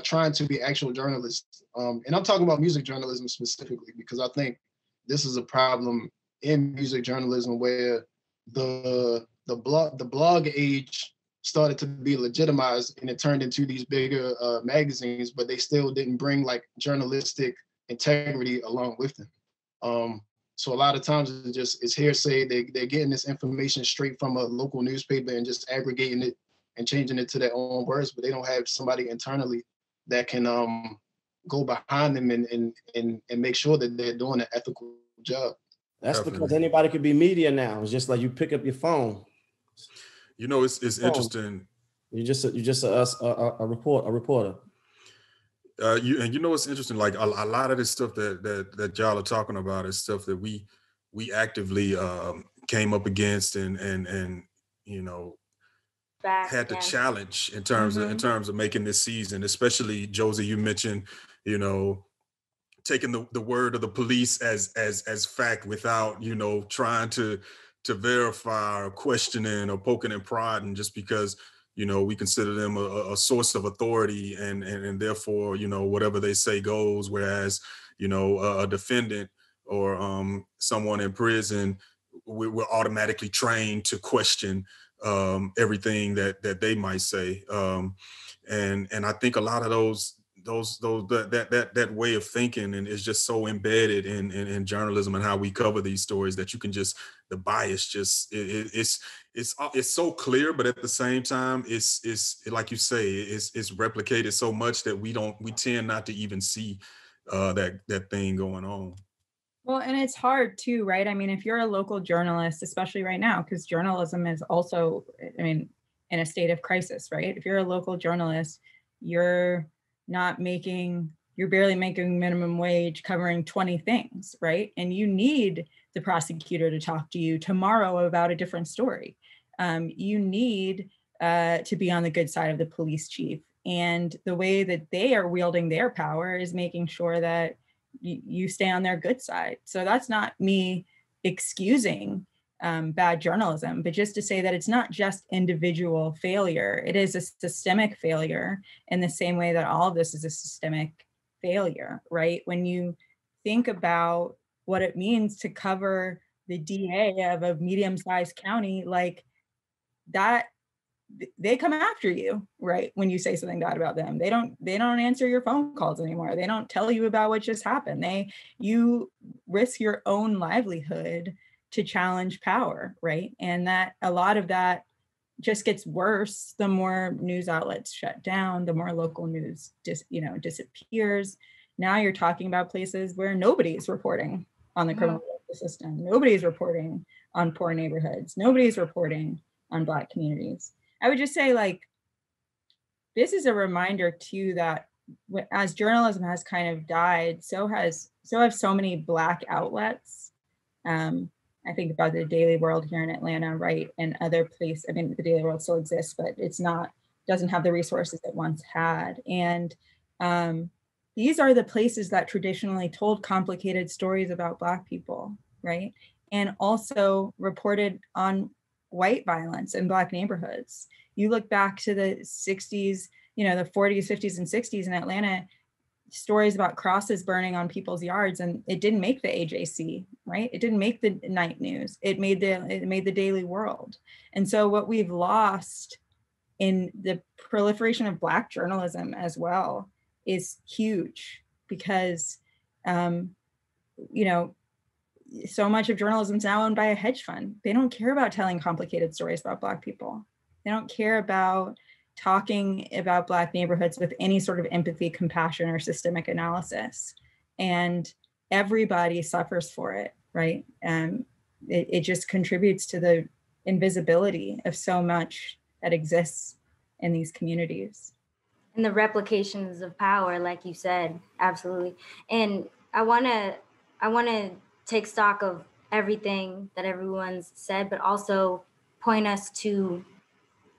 trying to be actual journalists. And I'm talking about music journalism specifically because I think this is a problem in music journalism where the blog age started to be legitimized and it turned into these bigger magazines, but they still didn't bring like journalistic integrity along with them. So a lot of times it's hearsay. They're getting this information straight from a local newspaper and just aggregating it and changing it to their own words, but they don't have somebody internally that can go behind them and make sure that they're doing an ethical job. That's because anybody could be media now. It's just like you pick up your phone. You know, it's interesting. You're just a reporter. You know what's interesting? Like a lot of this stuff that y'all are talking about is stuff that we actively came up against and you know had to challenge in terms of making this season. Especially Josie, you mentioned, you know, taking the word of the police as fact without, you know, trying to verify or questioning or poking and prodding just because, you know, we consider them a source of authority and therefore, you know, whatever they say goes. Whereas, you know, a defendant or someone in prison, we're automatically trained to question everything that they might say. And I think a lot of that way of thinking and is just so embedded in journalism and how we cover these stories that you can just, the bias just it's so clear, but at the same time it's like you say, it's replicated so much that we tend not to even see that thing going on. Well, and it's hard too, right? I mean, if you're a local journalist, especially right now, because journalism is also, I mean, in a state of crisis, right? If you're a local journalist, you're barely making minimum wage covering 20 things, right? And you need the prosecutor to talk to you tomorrow about a different story. You need to be on the good side of the police chief. And the way that they are wielding their power is making sure that you stay on their good side. So that's not me excusing bad journalism, but just to say that it's not just individual failure. It is a systemic failure in the same way that all of this is a systemic failure, right? When you think about what it means to cover the DA of a medium-sized county, like that, they come after you, right? When you say something bad about them, they don't answer your phone calls anymore. They don't tell you about what just happened. You risk your own livelihood to challenge power, right? And that a lot of that just gets worse the more news outlets shut down, the more local news disappears. Now you're talking about places where nobody's reporting on the criminal justice system. Nobody's reporting on poor neighborhoods. Nobody's reporting on Black communities. I would just say, like, this is a reminder too that as journalism has kind of died, so have so many Black outlets. I think about the Daily World here in Atlanta, right, and other places. I mean, the Daily World still exists, but doesn't have the resources it once had. And these are the places that traditionally told complicated stories about Black people, right, and also reported on white violence in Black neighborhoods. You look back to the 60s, the 40s, 50s, and 60s in Atlanta, stories about crosses burning on people's yards, and it didn't make the AJC, right? It didn't make the night news. It made the Daily World. And so what we've lost in the proliferation of Black journalism as well is huge, because so much of journalism is now owned by a hedge fund. They don't care about telling complicated stories about Black people. They don't care about talking about Black neighborhoods with any sort of empathy, compassion, or systemic analysis. And everybody suffers for it, right? And it just contributes to the invisibility of so much that exists in these communities. And the replications of power, like you said, absolutely. And I wanna take stock of everything that everyone's said, but also point us to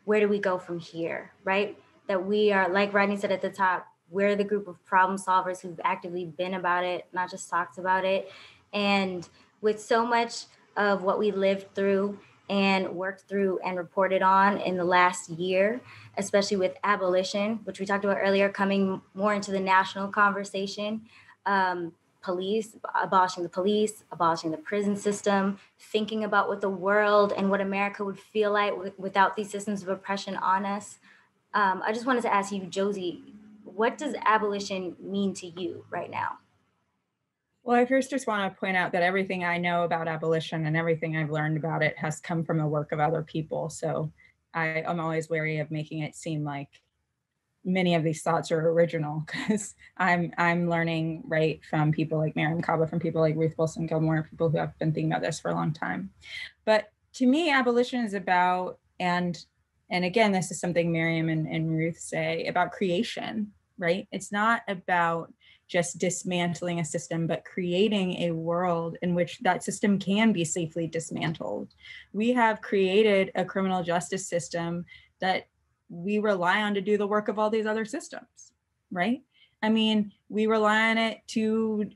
where do we go from here, right? That we are, like Rodney said at the top, we're the group of problem solvers who've actively been about it, not just talked about it. And with so much of what we lived through and worked through and reported on in the last year, especially with abolition, which we talked about earlier, coming more into the national conversation, police, abolishing the prison system, thinking about what the world and what America would feel like without these systems of oppression on us. I just wanted to ask you, Josie, what does abolition mean to you right now? Well, I first just want to point out that everything I know about abolition and everything I've learned about it has come from the work of other people. So I'm always wary of making it seem like many of these thoughts are original, because I'm learning right from people like Miriam Kaba, from people like Ruth Wilson Gilmore, people who have been thinking about this for a long time. But to me, abolition is about, and again, this is something Miriam and Ruth say, about creation, right? It's not about just dismantling a system, but creating a world in which that system can be safely dismantled. We have created a criminal justice system that we rely on to do the work of all these other systems, right? I mean, we rely on it to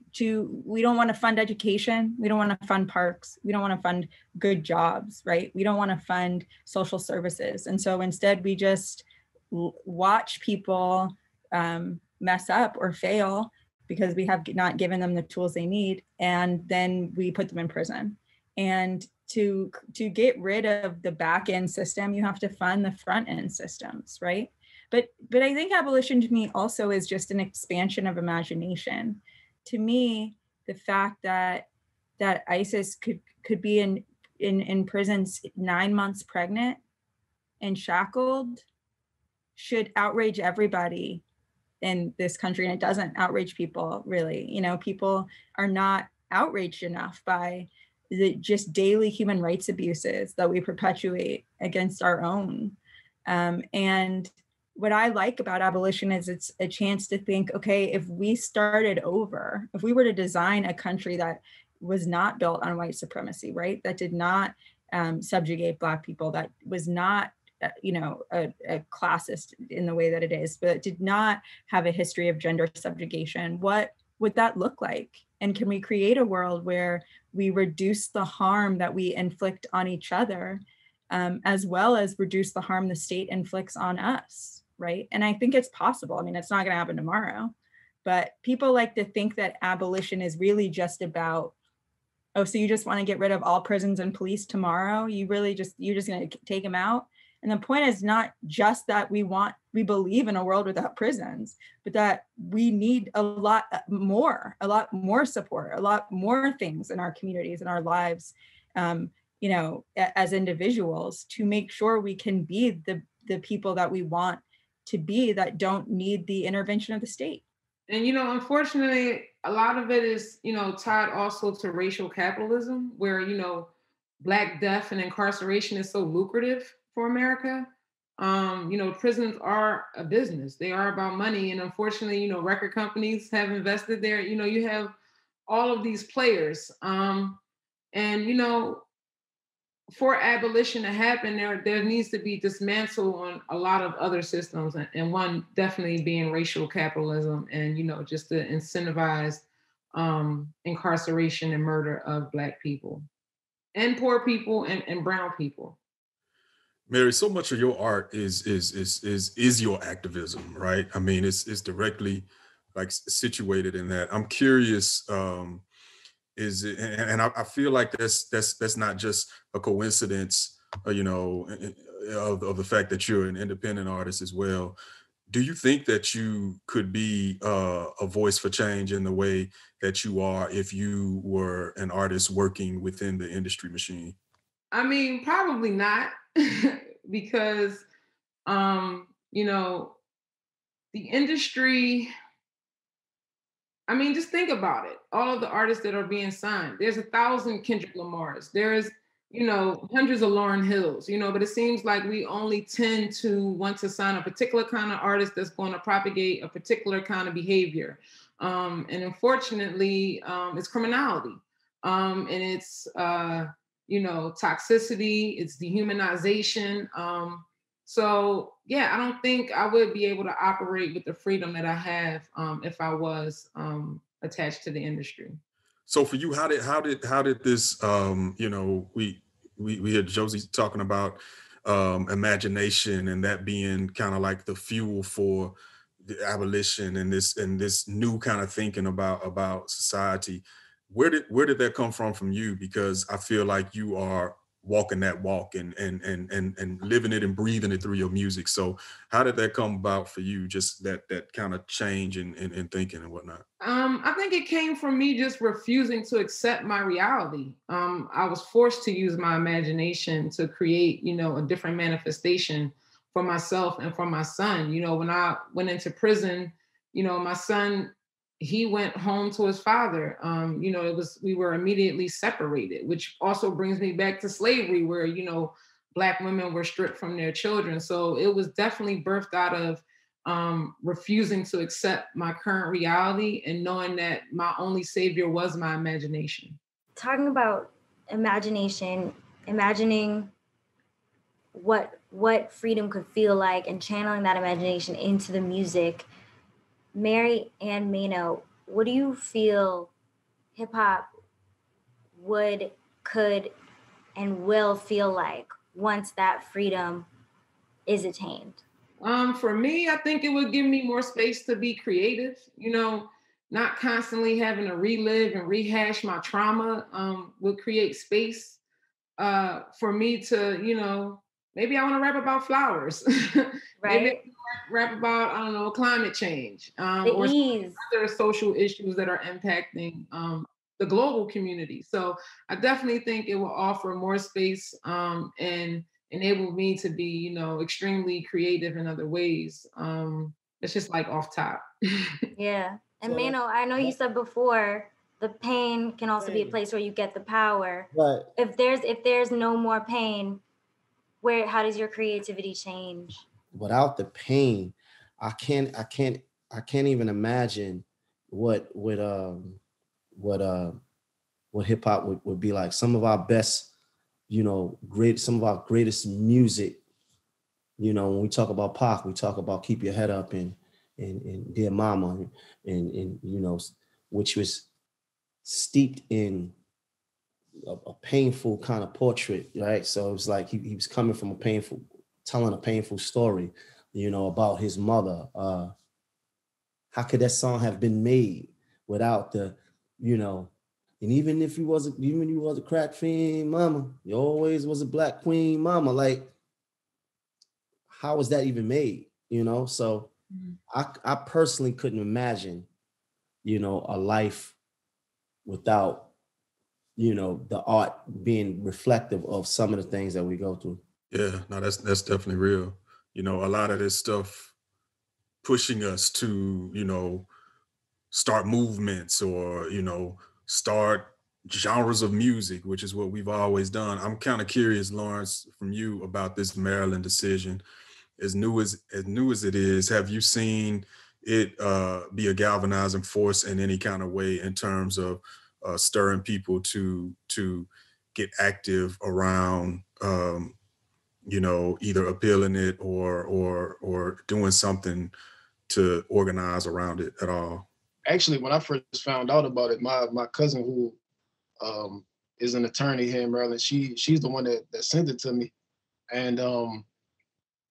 we don't want to fund education. We don't want to fund parks. We don't want to fund good jobs, right? We don't want to fund social services. And so instead we just watch people mess up or fail because we have not given them the tools they need. And then we put them in prison. And to get rid of the back end system, you have to fund the front end systems, right? But I think abolition to me also is just an expansion of imagination. To me, the fact that Isis could be in prison 9 months pregnant and shackled should outrage everybody in this country, and it doesn't outrage people really. People are not outraged enough by the just daily human rights abuses that we perpetuate against our own. And what I like about abolition is it's a chance to think, okay, if we started over, if we were to design a country that was not built on white supremacy, right? That did not subjugate Black people, that was not a classist in the way that it is, but did not have a history of gender subjugation. What would that look like? And can we create a world where we reduce the harm that we inflict on each other, as well as reduce the harm the state inflicts on us, right? And I think it's possible. I mean, it's not going to happen tomorrow, but people like to think that abolition is really just about, oh, so you just want to get rid of all prisons and police tomorrow? You're just going to take them out? And the point is not just that we believe in a world without prisons, but that we need a lot more support, a lot more things in our communities and our lives, as individuals, to make sure we can be the people that we want to be, that don't need the intervention of the state. And, unfortunately, a lot of it is, tied also to racial capitalism, where, Black death and incarceration is so lucrative for America. Prisons are a business. They are about money. And unfortunately, record companies have invested there. You have all of these players. For abolition to happen, there needs to be dismantle on a lot of other systems, and one definitely being racial capitalism, and just to incentivize incarceration and murder of Black people and poor people and brown people. Mary, so much of your art is your activism, right? I mean, it's directly like situated in that. I'm curious. Is it, and I feel like that's not just a coincidence, of the fact that you're an independent artist as well. Do you think that you could be a voice for change in the way that you are if you were an artist working within the industry machine? I mean, probably not, because the industry. I mean, just think about it. All of the artists that are being signed, there's 1,000 Kendrick Lamars. There's, hundreds of Lauryn Hills, but it seems like we only tend to want to sign a particular kind of artist that's going to propagate a particular kind of behavior. And unfortunately, it's criminality. And it's, toxicity, it's dehumanization. So yeah, I don't think I would be able to operate with the freedom that I have if I was attached to the industry. So for you, how did this? We had Josie talking about imagination, and that being kind of like the fuel for the abolition and this new kind of thinking about society. Where did that come from you? Because I feel like you are walking that walk and living it and breathing it through your music. So how did that come about for you? Just that kind of change in thinking and whatnot. I think it came from me just refusing to accept my reality. I was forced to use my imagination to create, a different manifestation for myself and for my son. When I went into prison, my son, he went home to his father. We were immediately separated, which also brings me back to slavery, where, Black women were stripped from their children. So it was definitely birthed out of refusing to accept my current reality and knowing that my only savior was my imagination. Talking about imagination, imagining what freedom could feel like and channeling that imagination into the music. Mary and Maino, what do you feel hip hop could, and will feel like once that freedom is attained? For me, I think it would give me more space to be creative, not constantly having to relive and rehash my trauma, would create space for me to, maybe I want to rap about flowers. Right. Maybe rap about, I don't know, climate change, or ease. other social issues that are impacting the global community. So I definitely think it will offer more space and enable me to be, extremely creative in other ways. It's just like off top. Yeah. And so, Maino, I know you said before, the pain can also be a place where you get the power. Right. If there's no more pain, how does your creativity change? Without the pain, I can't even imagine what hip hop would be like. Some of our best, some of our greatest music, when we talk about Pac, we talk about Keep Your Head Up and Dear Mama and which was steeped in a painful kind of portrait, right? So it was like he was coming from telling a painful story, you know, about his mother. How could that song have been made without the, you know, and even if you was a crack fiend mama, you always was a black queen mama. Like, how was that even made? You know, so I personally couldn't imagine, you know, a life without, you know, the art being reflective of some of the things that we go through. Yeah, no, that's definitely real. You know, a lot of this stuff pushing us to, you know, start movements or, you know, start genres of music, which is what we've always done. I'm kind of curious, Lawrence, from you about this Maryland decision. As new as it is, have you seen it be a galvanizing force in any kind of way in terms of stirring people to get active around, you know, either appealing it or doing something to organize around it at all? Actually, when I first found out about it, my cousin who is an attorney here in Maryland, she's the one that sent it to me. And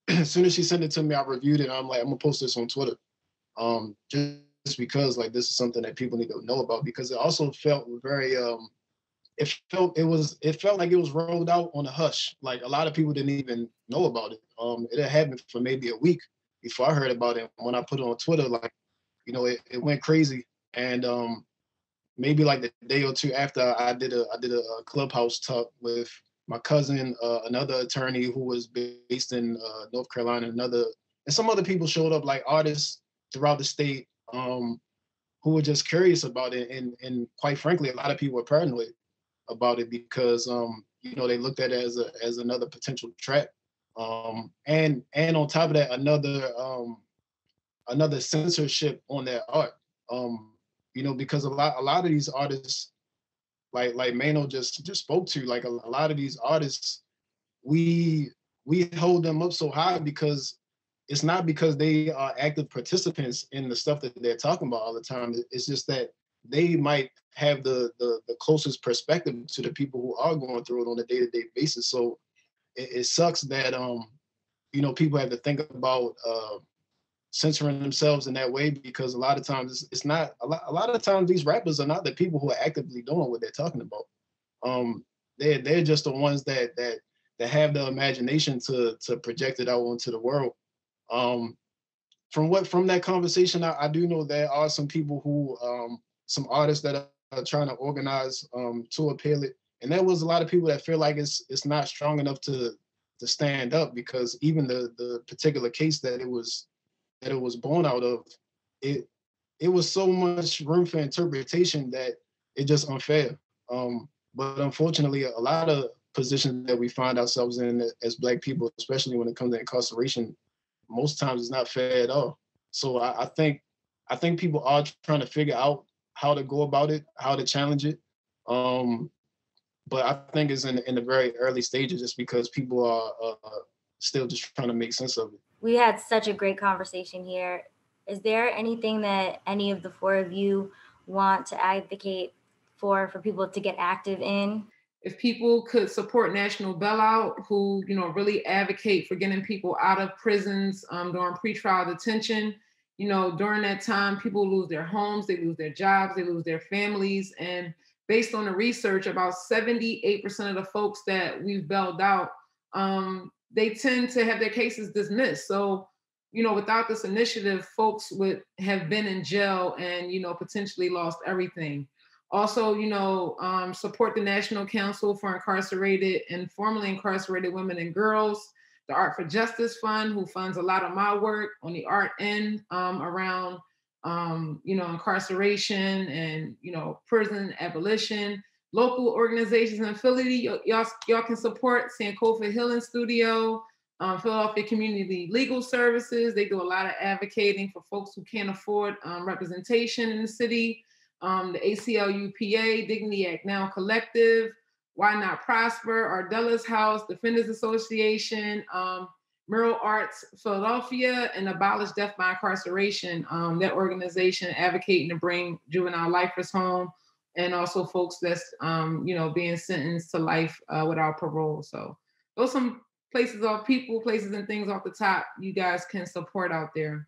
as soon as she sent it to me, I reviewed it. I'm like, I'm gonna post this on Twitter. Just because like this is something that people need to know about, because it also felt very it felt like it was rolled out on a hush. Like a lot of people didn't even know about it. It had happened for maybe a week before I heard about it. When I put it on Twitter, like, you know, it went crazy. And maybe like the day or two after, I did a Clubhouse talk with my cousin, another attorney who was based in North Carolina, and some other people showed up, like artists throughout the state, who were just curious about it. And quite frankly, a lot of people were paranoid about it because, you know, they looked at it as another potential trap. And on top of that, another censorship on their art. You know, because a lot of these artists, like Maino just spoke to, like a lot of these artists, we hold them up so high because it's not because they are active participants in the stuff that they're talking about all the time. It's just that they might have the closest perspective to the people who are going through it on a day-to-day basis. So it sucks that you know, people have to think about censoring themselves in that way, because a lot of times it's not a lot of times these rappers are not the people who are actively doing what they're talking about. They're just the ones that have the imagination to project it out onto the world. From that conversation, I do know there are some people who some artists that are trying to organize to appeal it, and there was a lot of people that feel like it's not strong enough to stand up, because even the particular case that it was born out of, it was so much room for interpretation that it just unfair. But unfortunately, a lot of positions that we find ourselves in as Black people, especially when it comes to incarceration, most times it's not fair at all. So I think people are trying to figure out how to go about it, how to challenge it. But I think it's in the very early stages, just because people are still just trying to make sense of it. We had such a great conversation here. Is there anything that any of the four of you want to advocate for people to get active in? If people could support National Bailout, who, you know, really advocate for getting people out of prisons during pretrial detention. You know, during that time, people lose their homes, they lose their jobs, they lose their families. And based on the research, about 78% of the folks that we've bailed out, they tend to have their cases dismissed. So, you know, without this initiative, folks would have been in jail and, you know, potentially lost everything. Also, you know, support the National Council for Incarcerated and Formerly Incarcerated Women and Girls, the Art for Justice Fund, who funds a lot of my work on the art end around, you know, incarceration and, you know, prison abolition. Local organizations in Philly, y'all can support Sankofa Healing Studio, Philadelphia Community Legal Services. They do a lot of advocating for folks who can't afford representation in the city. The ACLU-PA, Dignity Act Now Collective, Why Not Prosper, Ardella's House, Defenders Association, Mural Arts Philadelphia and Abolish Death by Incarceration, that organization advocating to bring juvenile lifers home, and also folks that's being sentenced to life without parole. So those some places and things off the top you guys can support out there.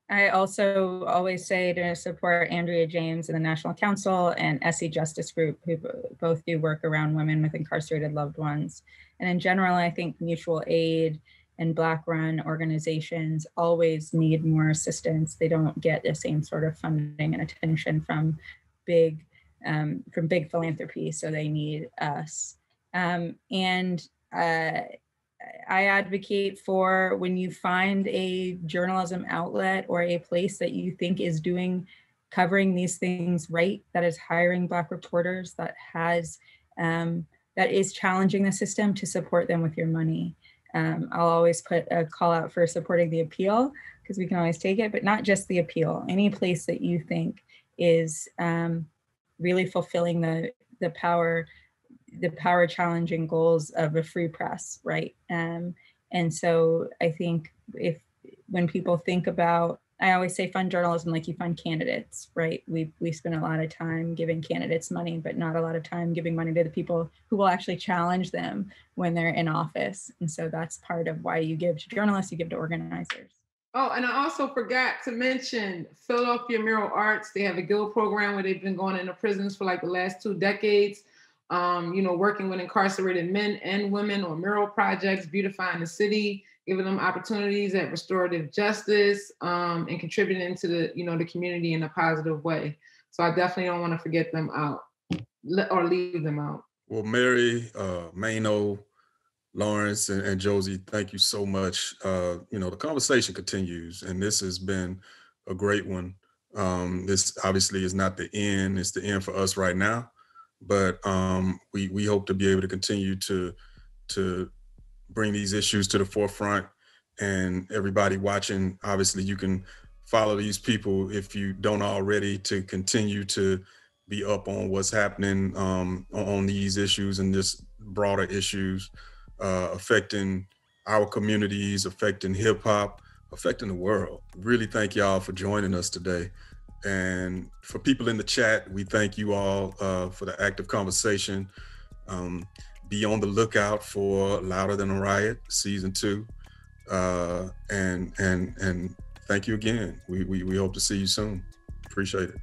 I also always say to support Andrea James and the National Council and SE Justice Group, who both do work around women with incarcerated loved ones. And in general, I think mutual aid and Black-run organizations always need more assistance. They don't get the same sort of funding and attention from big philanthropy, so they need us. I advocate for, when you find a journalism outlet or a place that you think is covering these things right, that is hiring Black reporters, that is challenging the system, to support them with your money. I'll always put a call out for supporting the Appeal, because we can always take it, but not just the Appeal. Any place that you think is really fulfilling the power challenging goals of a free press, right? And so I think when people think about, I always say fund journalism like you fund candidates, right? We spend a lot of time giving candidates money, but not a lot of time giving money to the people who will actually challenge them when they're in office. And so that's part of why you give to journalists, you give to organizers. Oh, and I also forgot to mention Philadelphia Mural Arts. They have a guild program where they've been going into prisons for like the last 2 decades. Working with incarcerated men and women on mural projects, beautifying the city, giving them opportunities at restorative justice, and contributing to the community in a positive way. So I definitely don't want to forget them out or leave them out. Well, Mary, Maino, Lawrence, and Josie, thank you so much. The conversation continues, and this has been a great one. This obviously is not the end. It's the end for us right now. But we hope to be able to continue to bring these issues to the forefront. And everybody watching, obviously, you can follow these people, if you don't already, to continue to be up on what's happening on these issues and just broader issues affecting our communities, affecting hip hop, affecting the world. Really thank y'all for joining us today. And for people in the chat, we thank you all for the active conversation. Be on the lookout for Louder Than A Riot Season 2. And thank you again. We hope to see you soon. Appreciate it.